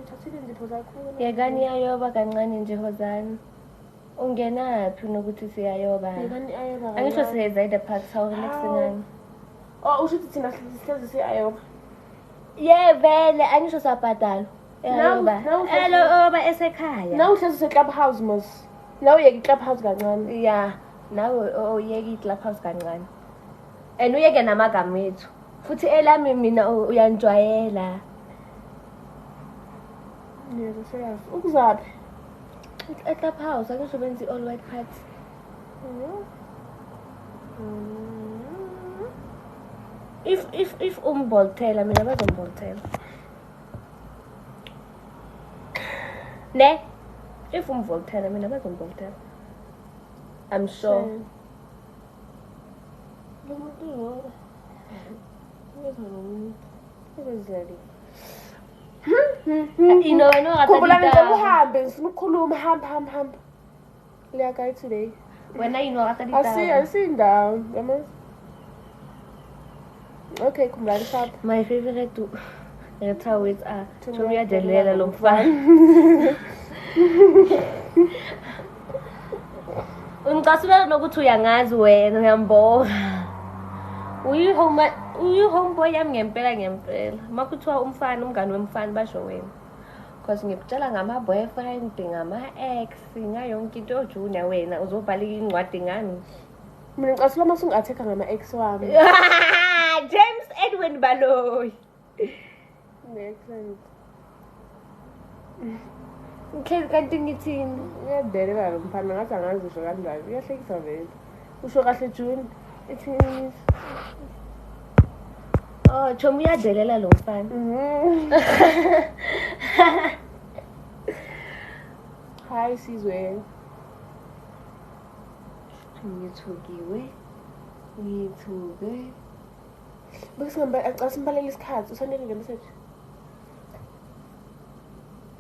uthathile izipho zakho Yekani yayoba kancane nje Hozani. Ungenaphi nokuthi siyayoba? yekani ayoba Angisho siyeza park saw next ngani. oh usho ukuthi thina sihlezi siyayoba Vele angisho sabhadala. Yayoba. Hello oba esekhaya. nawe uhlezi use-club house mos nawe uyeka i-club house kancane Yeah, nawe uyeke i-club house kancane. And uyeke namagama ethu. Futhi elami mina uyanjwayela. yebo serious ukuzaphi E-club house angisho benzi all white party. If umbolthela mina bazombolthela. Ne? If umbolthela mina bazombolthela. I'm sure. lo muntu lo ngezalo Ino wena khumbulana nje wakatita. uhambe ngifuna ukukhuluma hamba liyakayi today Wena ino wakatita. asindawo yamazi okay khumbulana shap My favorite words are Chomiyadelela lo mfana. Ungicasula nokuthi uyangazi wena uyambona. Uyihomeboy yami ngempela. Makuthiwa umfana umngane wemfana basho wena. Because ngikutshela ngama-boyfriend, ngama-ex, ngayonke into ojunior wena uzobhalika incwadi ngani. mina ngicasula uma sungi-attack-a ngama-ex wami James Edwin Baloyi. excellent Ngihlezi kanti ngithini? uyadelela lo mfana ngathi angazi usho kanjani uyahlekisa vele usho kahle June Oh, chomi uyadelela lo mfana. hayi sizwe Ngithuke. asimbalele isikhathi usanele le message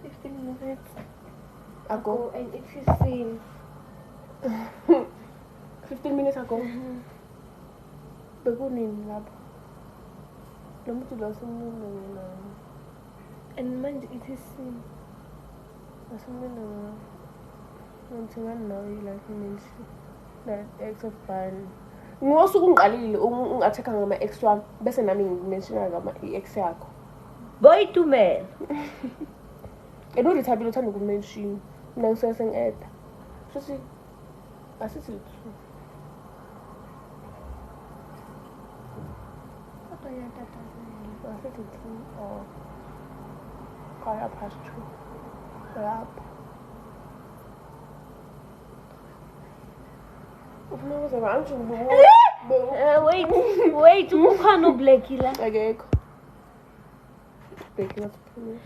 15 minutes ago and it's 15. 15 minutes ago bekunini lapho lo muntu lo simnina mina And manje it's 15. asimnina ngithengani nawe like mention that ex of ban ngosuku ungiqalile ungi-attack-a ngama-ex wami bese nami ngimenshina i-ex yakho Boy to man. and urithabile uthanda ukumenshini mina ngisuke sengi-eda futhi asithi lithu asithi two or kaya past two lapho ufuna ukuzeba angisho Wait, ukhona ublack la. akekho bheki ngaphumile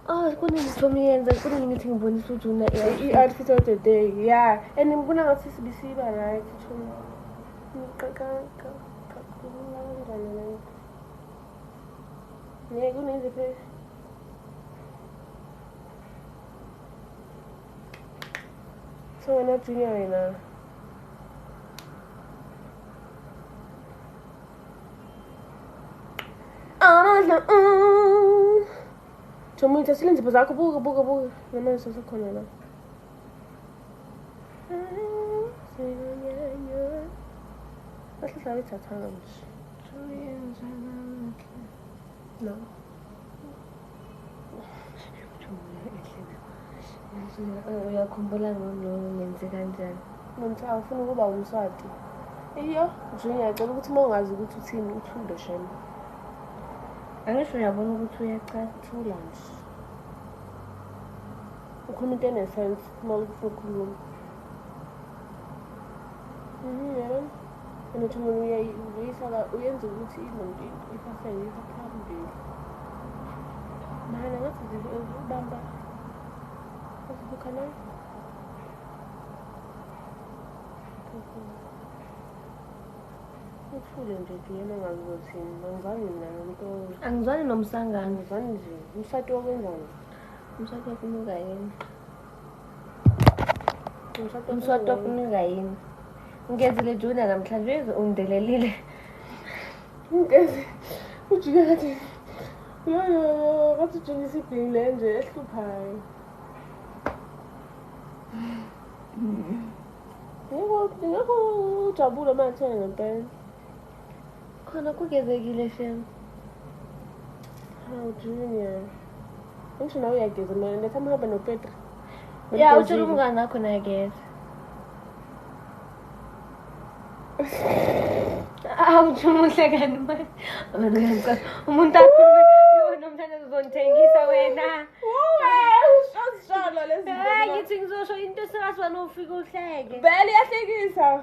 Oh, kunengi yenza, kunengi ngithi ngibonisa uJuna i-outfit of the day yeah and ngibona ngathi sibisiba right thuna kakhuluma kanjani le nto ngeke kuneziphi So wena Junior wena. Jomuita silenzi bazakho buka. Namanje sasekhona la. Bahlala bethathana nje. No. Uyakhumbula ngenze kanjani? Nomtha ufuna ukuba umswati. Iyo, Junior ngicela ukuthi mawungazi ukuthi uthini uthule shema. Angisho uyabona ukuthi uyacathula Nje. Ukhuluma into enesense mawufuna ukukhuluma. Yeah. And uthi umuntu uyayisala uyenza ukuthi izinto ifafele iphambili. Mana ngathi ubamba. Asibukhana. Uthule nje Junior ngazi ukuthi ngizani nayo into. Angizwani nomsangano. Ngizani nje. Umshado wokwenzani? Umshado wokunuka yini? Umshado Umshado wokunuka yini? Ngenzile Junior namhlanje undelelile. Ngeze. Ujike kathi. Yo, kathi Junior sibhile nje ehluphayo. Ngeke ujabule manje ngempela. Khona kugezekile shem. Hawu Junior. Ngisho nawe uyageza mina nethi mhamba noPetri. Ya utshela umngane wakho nayageza. Awuthumuhle kani manje. Umuntu akhulume yona namhlanje uzontengisa wena. Ushosholo lezi. Hayi ngithi ngizosho into esingazwana ufika uhleke. Vele iyahlekisa.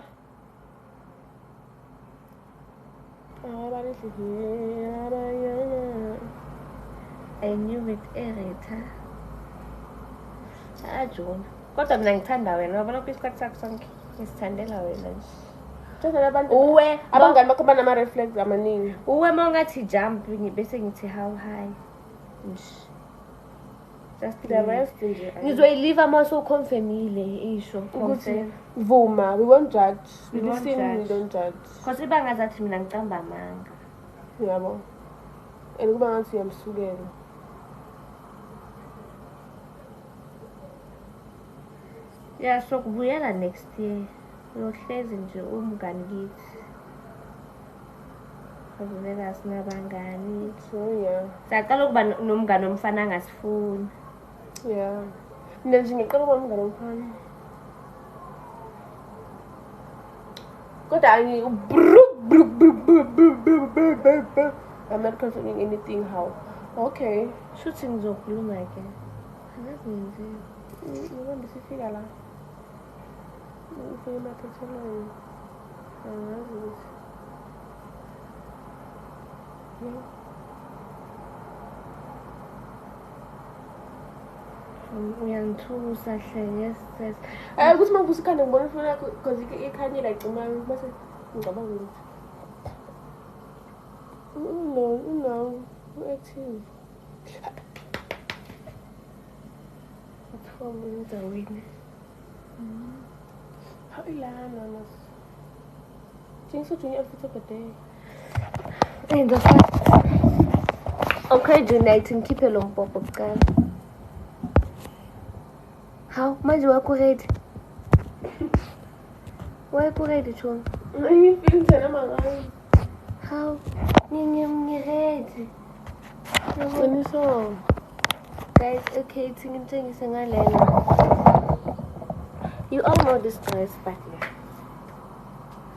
I knew it Erita. Jona. Kodwa mina ngithanda wena. Wabona kwisikhathi sakho sonke ngisithandela wena nje. Jona abantu Uwe abangani bakho banama reflex amaningi. uwe mawungathi jump bese ngithi how high. Nje. Just The rest nje. ngizoyiliva uma sowuconfirmile isho Ukuthi vuma, we won't judge. We We won't listen, we judge. don't judge. cause ibanga zathi mina ngicamba amanga. Yabo. And kuba ngathi uyamsukela. Yeah, so kubuyela next year. Uyohlezi nje umngani kithi. Kuzovela sinabangani. So yeah. Saqala ukuba nomngane omfana angasifuni. Yeah. Mina nje ngiqala ukuba umngane omfana. Kodwa angi I'm not considering anything how. Okay. Shuthi ngizokhuluma ke. Angazi ngenzeni. Ngibona sifika la. Ufike emaphethelweni. Angazi ukuthi. Uyangithusa hle yes. Ukuthi mawubusa ikhanda ngibona ifoni yakho because ikhanyela igcimayo bese ngicabanga ukuthi. No, active. Uthola endaweni. How ilana nas. Things what Junior for the day. And the fact. Okay, Junite ngikhiphe lo mpopo kuqala. How manje wakho ready? Wakho ready John? Ngifeel thina mangayi. How? Ngiready. Qiniso. Guys, okay, ngitshengise ngalena. You all know this dress but yeah.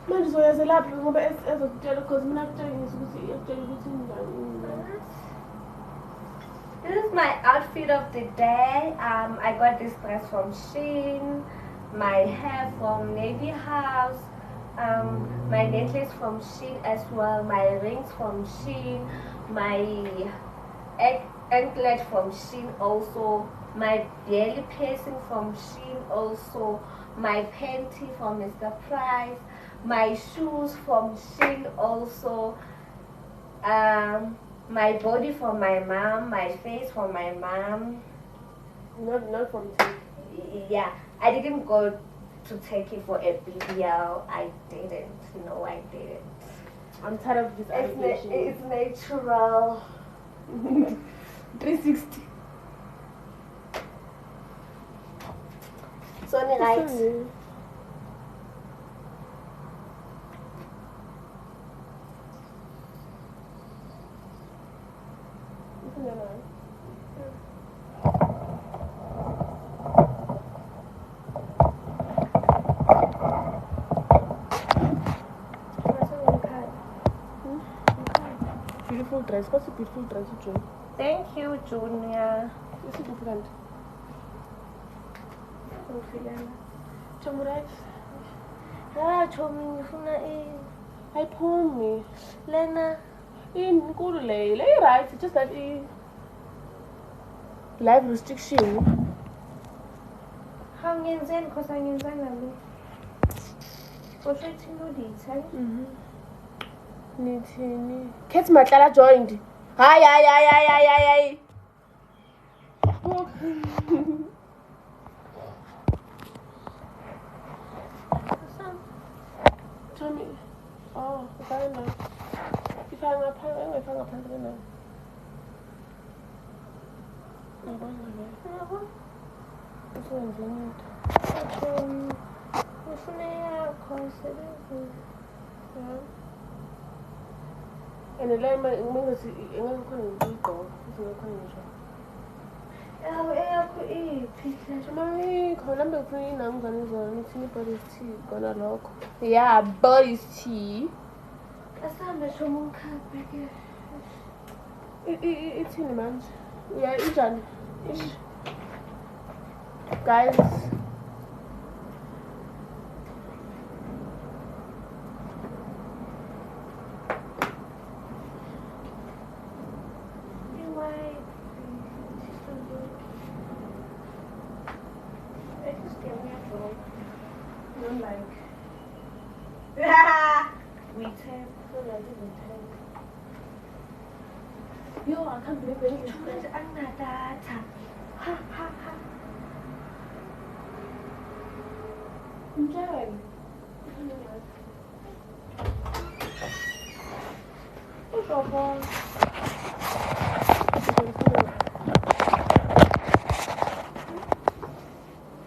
Manje soyaze laphi ngoba ezokutshela because mina kutshengisa ukuthi yakutshela ukuthi ngani. This is my outfit of the day. I got this dress from Shein, my hair from Navy House, my necklace from Shein as well, my rings from Shein, my anklet from Shein also, my belly piercing from Shein also, my panty from Mr. Price, my shoes from Shein also, my body from my mom, my face from my mom. Not from Yeah, I didn't go to take it for a BBL. I didn't. No, I didn't. I'm tired of this animation. It's natural. 360. So right. Beautiful dress. What's a beautiful dress, June? Thank you, Junior. It's a different. Chamurai. Ah, Chomi, ngifuna Ayiphumi. Lena. Inkulu le. Le right. It's just that live restriction. Hangenzeni because angenzanga lo. Usho no detail. Nithini. Kate Matlala joined. Hi. Tommy. Oh, fine now. If I'm a parent, if I'm a parent now. This one's in it. Ngifuna yakho sebenzi. And the lemon, I'm going to see, I'm going to go. Eyakho iphi? Mami, khona mbekufuna inamngane zona ukuthi i-body tea kona lokho. Yeah, body tea. Asambe Chomi ungikhaphe ke. Ithini manje? Yeah, injani? Ish. Guys. Yo, I can't believe it. Enjoy.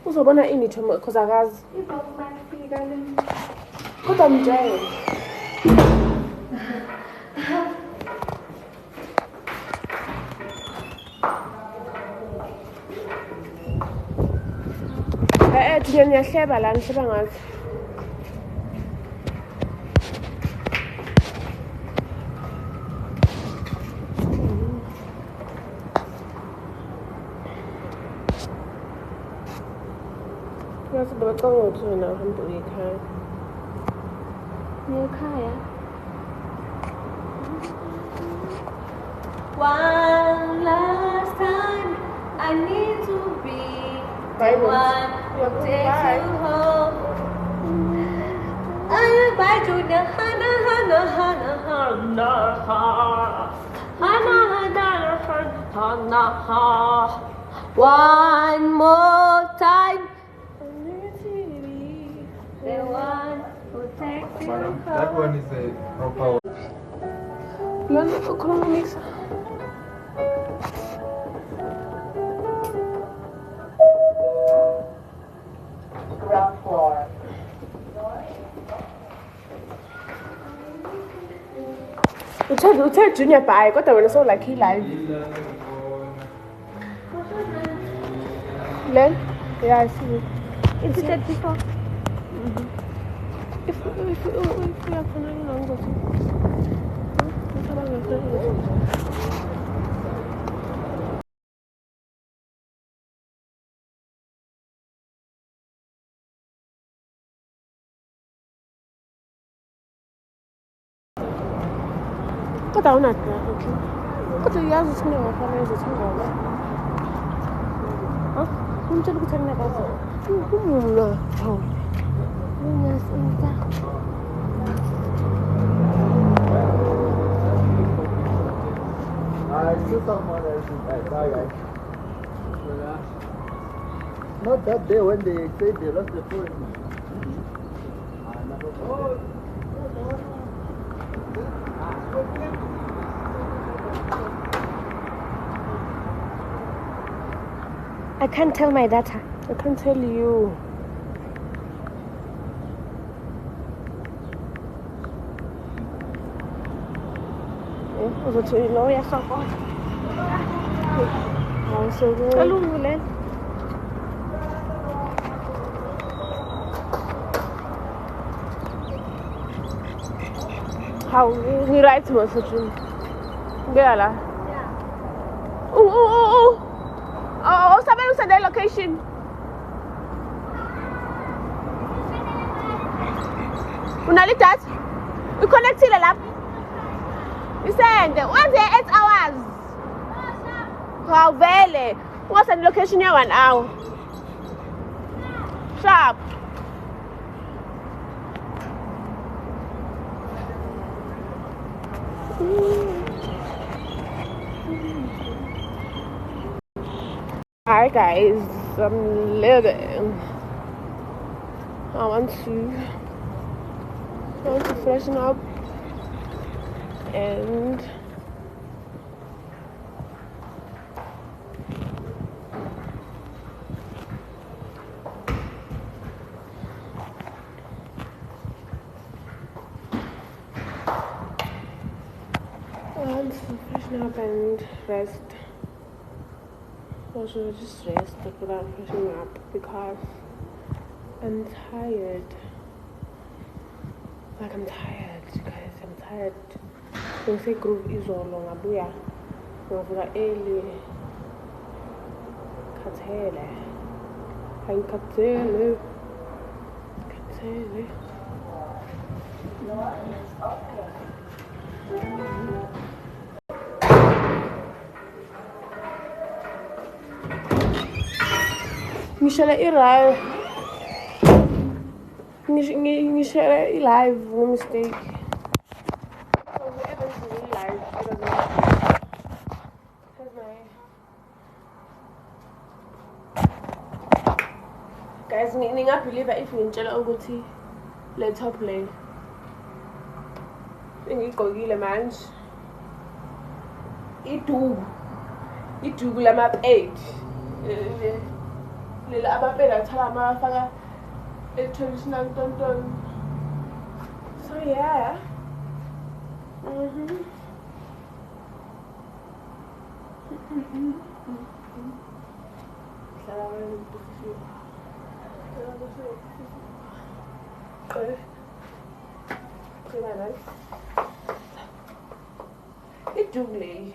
Uzobona ini Chomi because akazi. Kodwa mjele. Thina niyahleba la nihleba ngazi. Yazi bacanga ukuthi wena uhambe uye ekhaya. Ngiyekhaya. One last time, I need to be the one who takes you home. Bye, Junior. One more time. The one who takes you home. That one is a proper. Khuluma mix. Ground floor. Uthe Junior bye kodwa wena so like live. Len? Yeah, I see it. It's said before. If we are going to go kodwa awunadra okay kodwa uyazi ukuthi kunengafana ezithengako umtshela ukuthi anginakazi umula hawu uyasinza Not that day when they said they lost the phone. I can't tell my data. I can't tell you. Uzothi lo uyasokota. Awusebenzi. Cela ungivulele. How ni right message. Ngea la. Oh, sabe usende location. Unali data? Uconnectile lapha. Isende, wenze 8 hours. Vele. Ungasend location ya 1 hour. Sharp. Hi guys, I'm living. I want to freshen up and rest. Also just rest without freshening up because I'm tired. Like I'm tired, guys. I'm tired. Don't say groove is all long. Abuya. Ngafika early. Khathele. Angikhathele. Khathele. Ngishela i-live. Ngishela i-live no mistake. So whoever is in live, it doesn't matter. Has my guys, ningabelieve if ngintshela ukuthi le top lane ngigqokile manje iduku lama-page lela amapela athala amafaka traditional tonton. So yeah. Iduku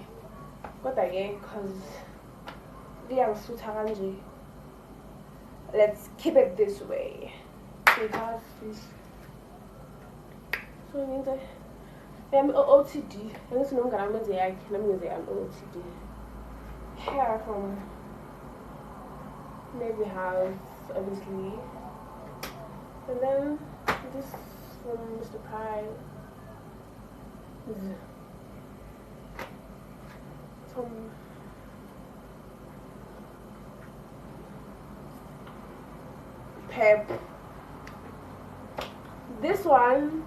kodwa-ke cause liyangisutha kanje. Let's keep it this way because so ngenze I'm OTD. Angithi nomngane wami wenze yakhe nami ngenze yami OTD. Hair from Navy House, obviously, and then this from Mr. Price. From Pep. This one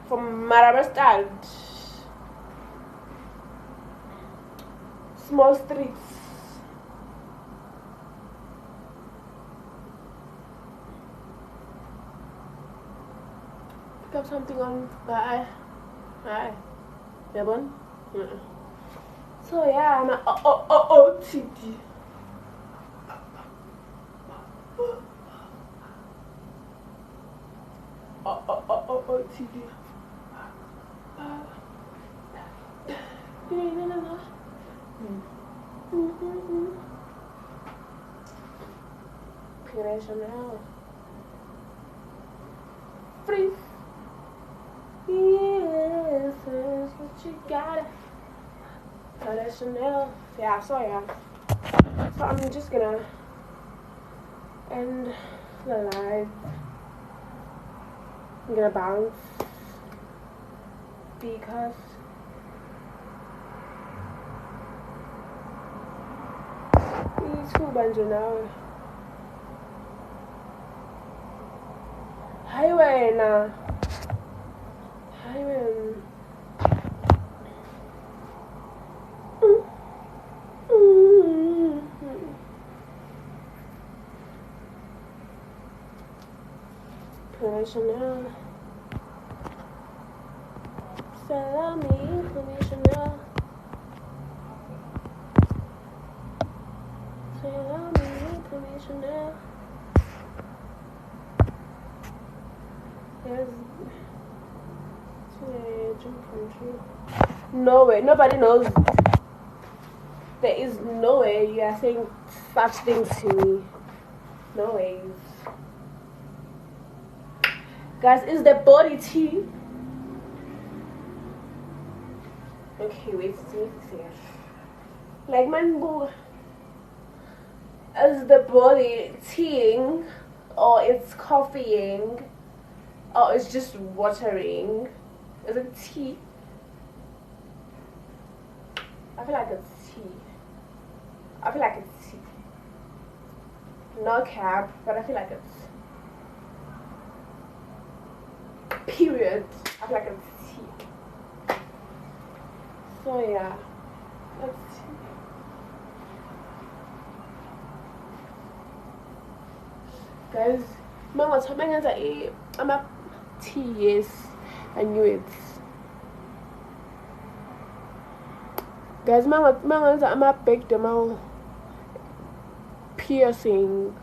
from Marabastad. Small Streets. Pick up something on bye. Yabon? So yeah, I'm OTD. OTD. Chanel. Free. Yes, is what you got. Chanel. Yeah, so yeah. So I'm just gonna end the live. I'm gonna bounce because it's too bunch now. Highway now. even. Chanel. Salami, Chanel. Salami, Chanel. There's no way. Nobody knows. There is no way you are saying such things to me. No ways. Guys, is the body tea? Okay, wait, see. Like, man, is the body teaing, or it's coffeeing, or it's just watering? Is it tea? I feel like it's tea. I feel like it's tea. No cap, but I feel like it's. Period. I feel like it's tea. So yeah, that's tea. Guys, I'm a tea, yes, I knew it. Guys, I'm a baked them piercing.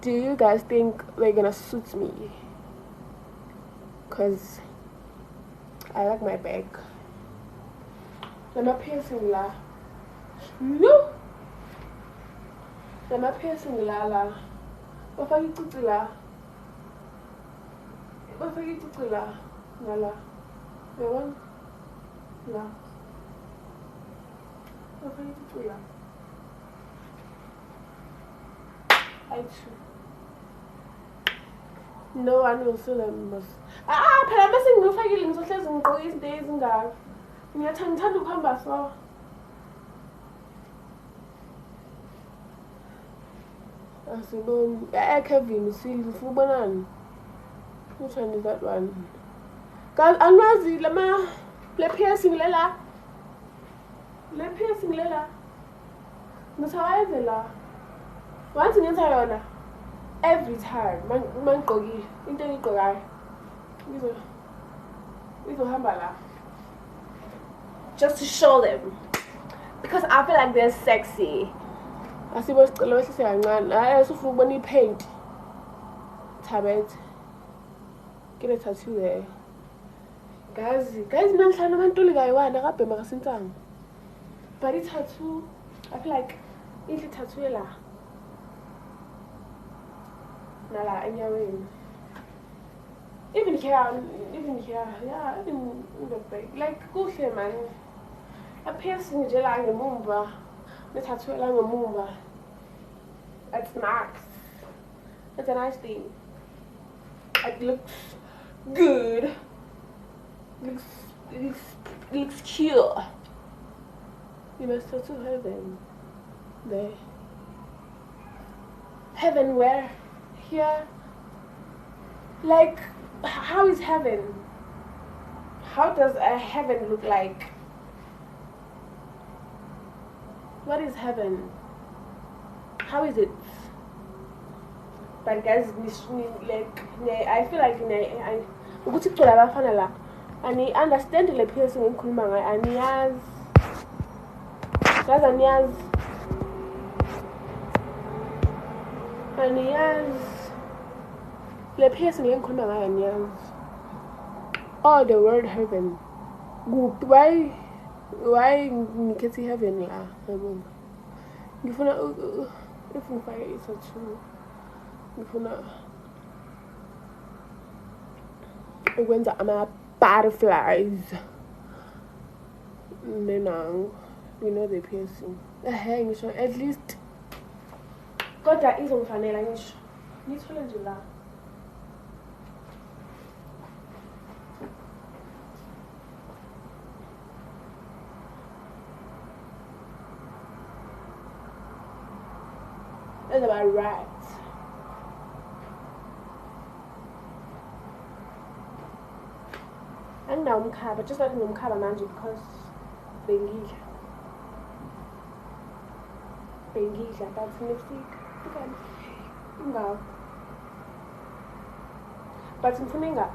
Do you guys think they're gonna suit me? Cause I like my bag. I'm a piercing la. No. I'm a piercing la. What are you doing la? What are you doing la? La. You want? La. What are you doing la? I too. No one will feel them. Phela bese ngifakile ngizohlezi ngigqoke izinto ezingaka. Ngithanda ukuhamba so. Asiboni. Kevin Silver ufubonani? Which one is that one? Guys, angazi le piercing lela. Le piercing lela. Ngisawayenze la. Once ngenza yona. Every time, man gqokile into engigqokayo ngizohamba la just to show them because I feel like they're sexy. Asibo sicela wehlise kancane hayi usufuna ukubona ipaint Thabet get a tattoo there guys mina ngihlala amantuli kayiwana kabhema kasintsanga but i-tattoo I feel like inhle tattoo la nala enyaweni even here yeah even in the back like kuhle man a piercing nje la ngemumva le tattoo la ngemumva it's nice. It's a nice thing. It looks good. It looks cute. You must tattoo heaven there. Heaven where? Here. Like, how is heaven? How does a heaven look like? What is heaven? How is it? But guys, like, I feel like I understand the piercing in Kulmanga and le piercing ngikhuluma ngayo niyazi all the word heaven why ngikhethi heaven la yabona ngifuna if ngifake i-tattoo ngifuna ukwenza ama-butterflies nenango you know the piercing ngisho at least kodwa izongifanela ngisho ngithole nje la that's about right. anginawo umkhaba, just like nginomkhaba manje because bengidla but next week ingako but ngifuna ingako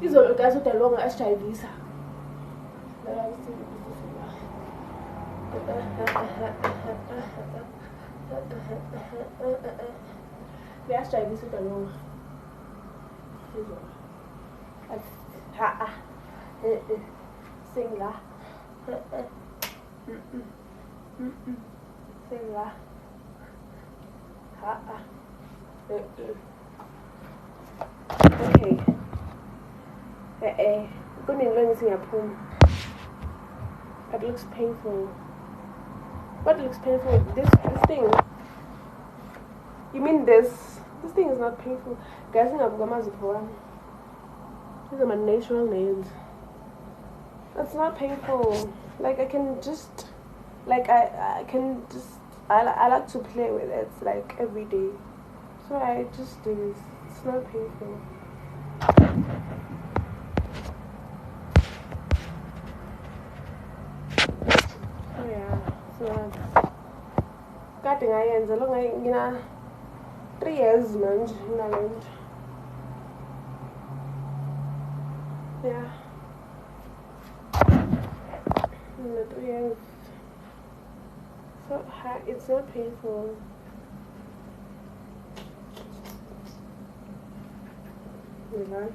izolo kasi udalonga asijayivisa liyasijayivisa udalonga sing la sing la okay kunento ngisingaphuma. It looks painful. What looks painful? This thing. You mean this? This thing is not painful. Guys, these are my natural nails. It's not painful. Like I can just, like I can just, I like to play with it like every day. So I just do this. It's not painful. So yeah, it's not. Cutting I ends along you know 3 years man. Yeah. 3 years. So it's not painful. You know?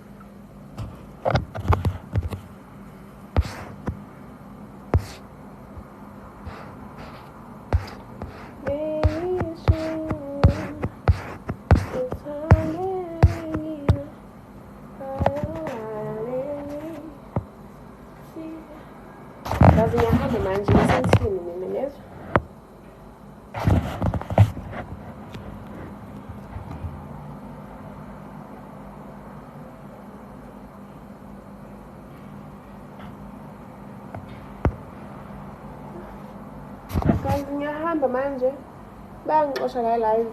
Ngiyahamba manje ngisendlini mina yezwa guys ngiyahamba manje bangixosha la live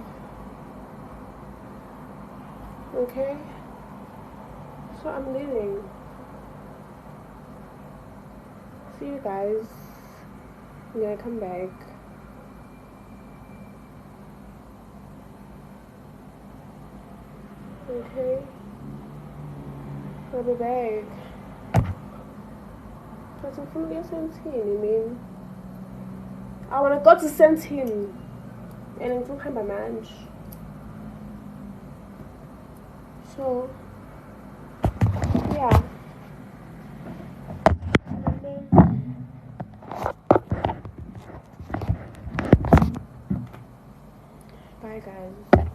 okay so I'm leaving. See you guys when I come back. Okay, I'll be back. But I'm gonna get Santini, I mean. I wanna go to Santini and I'm gonna have my lunch. So, yeah. Bye guys.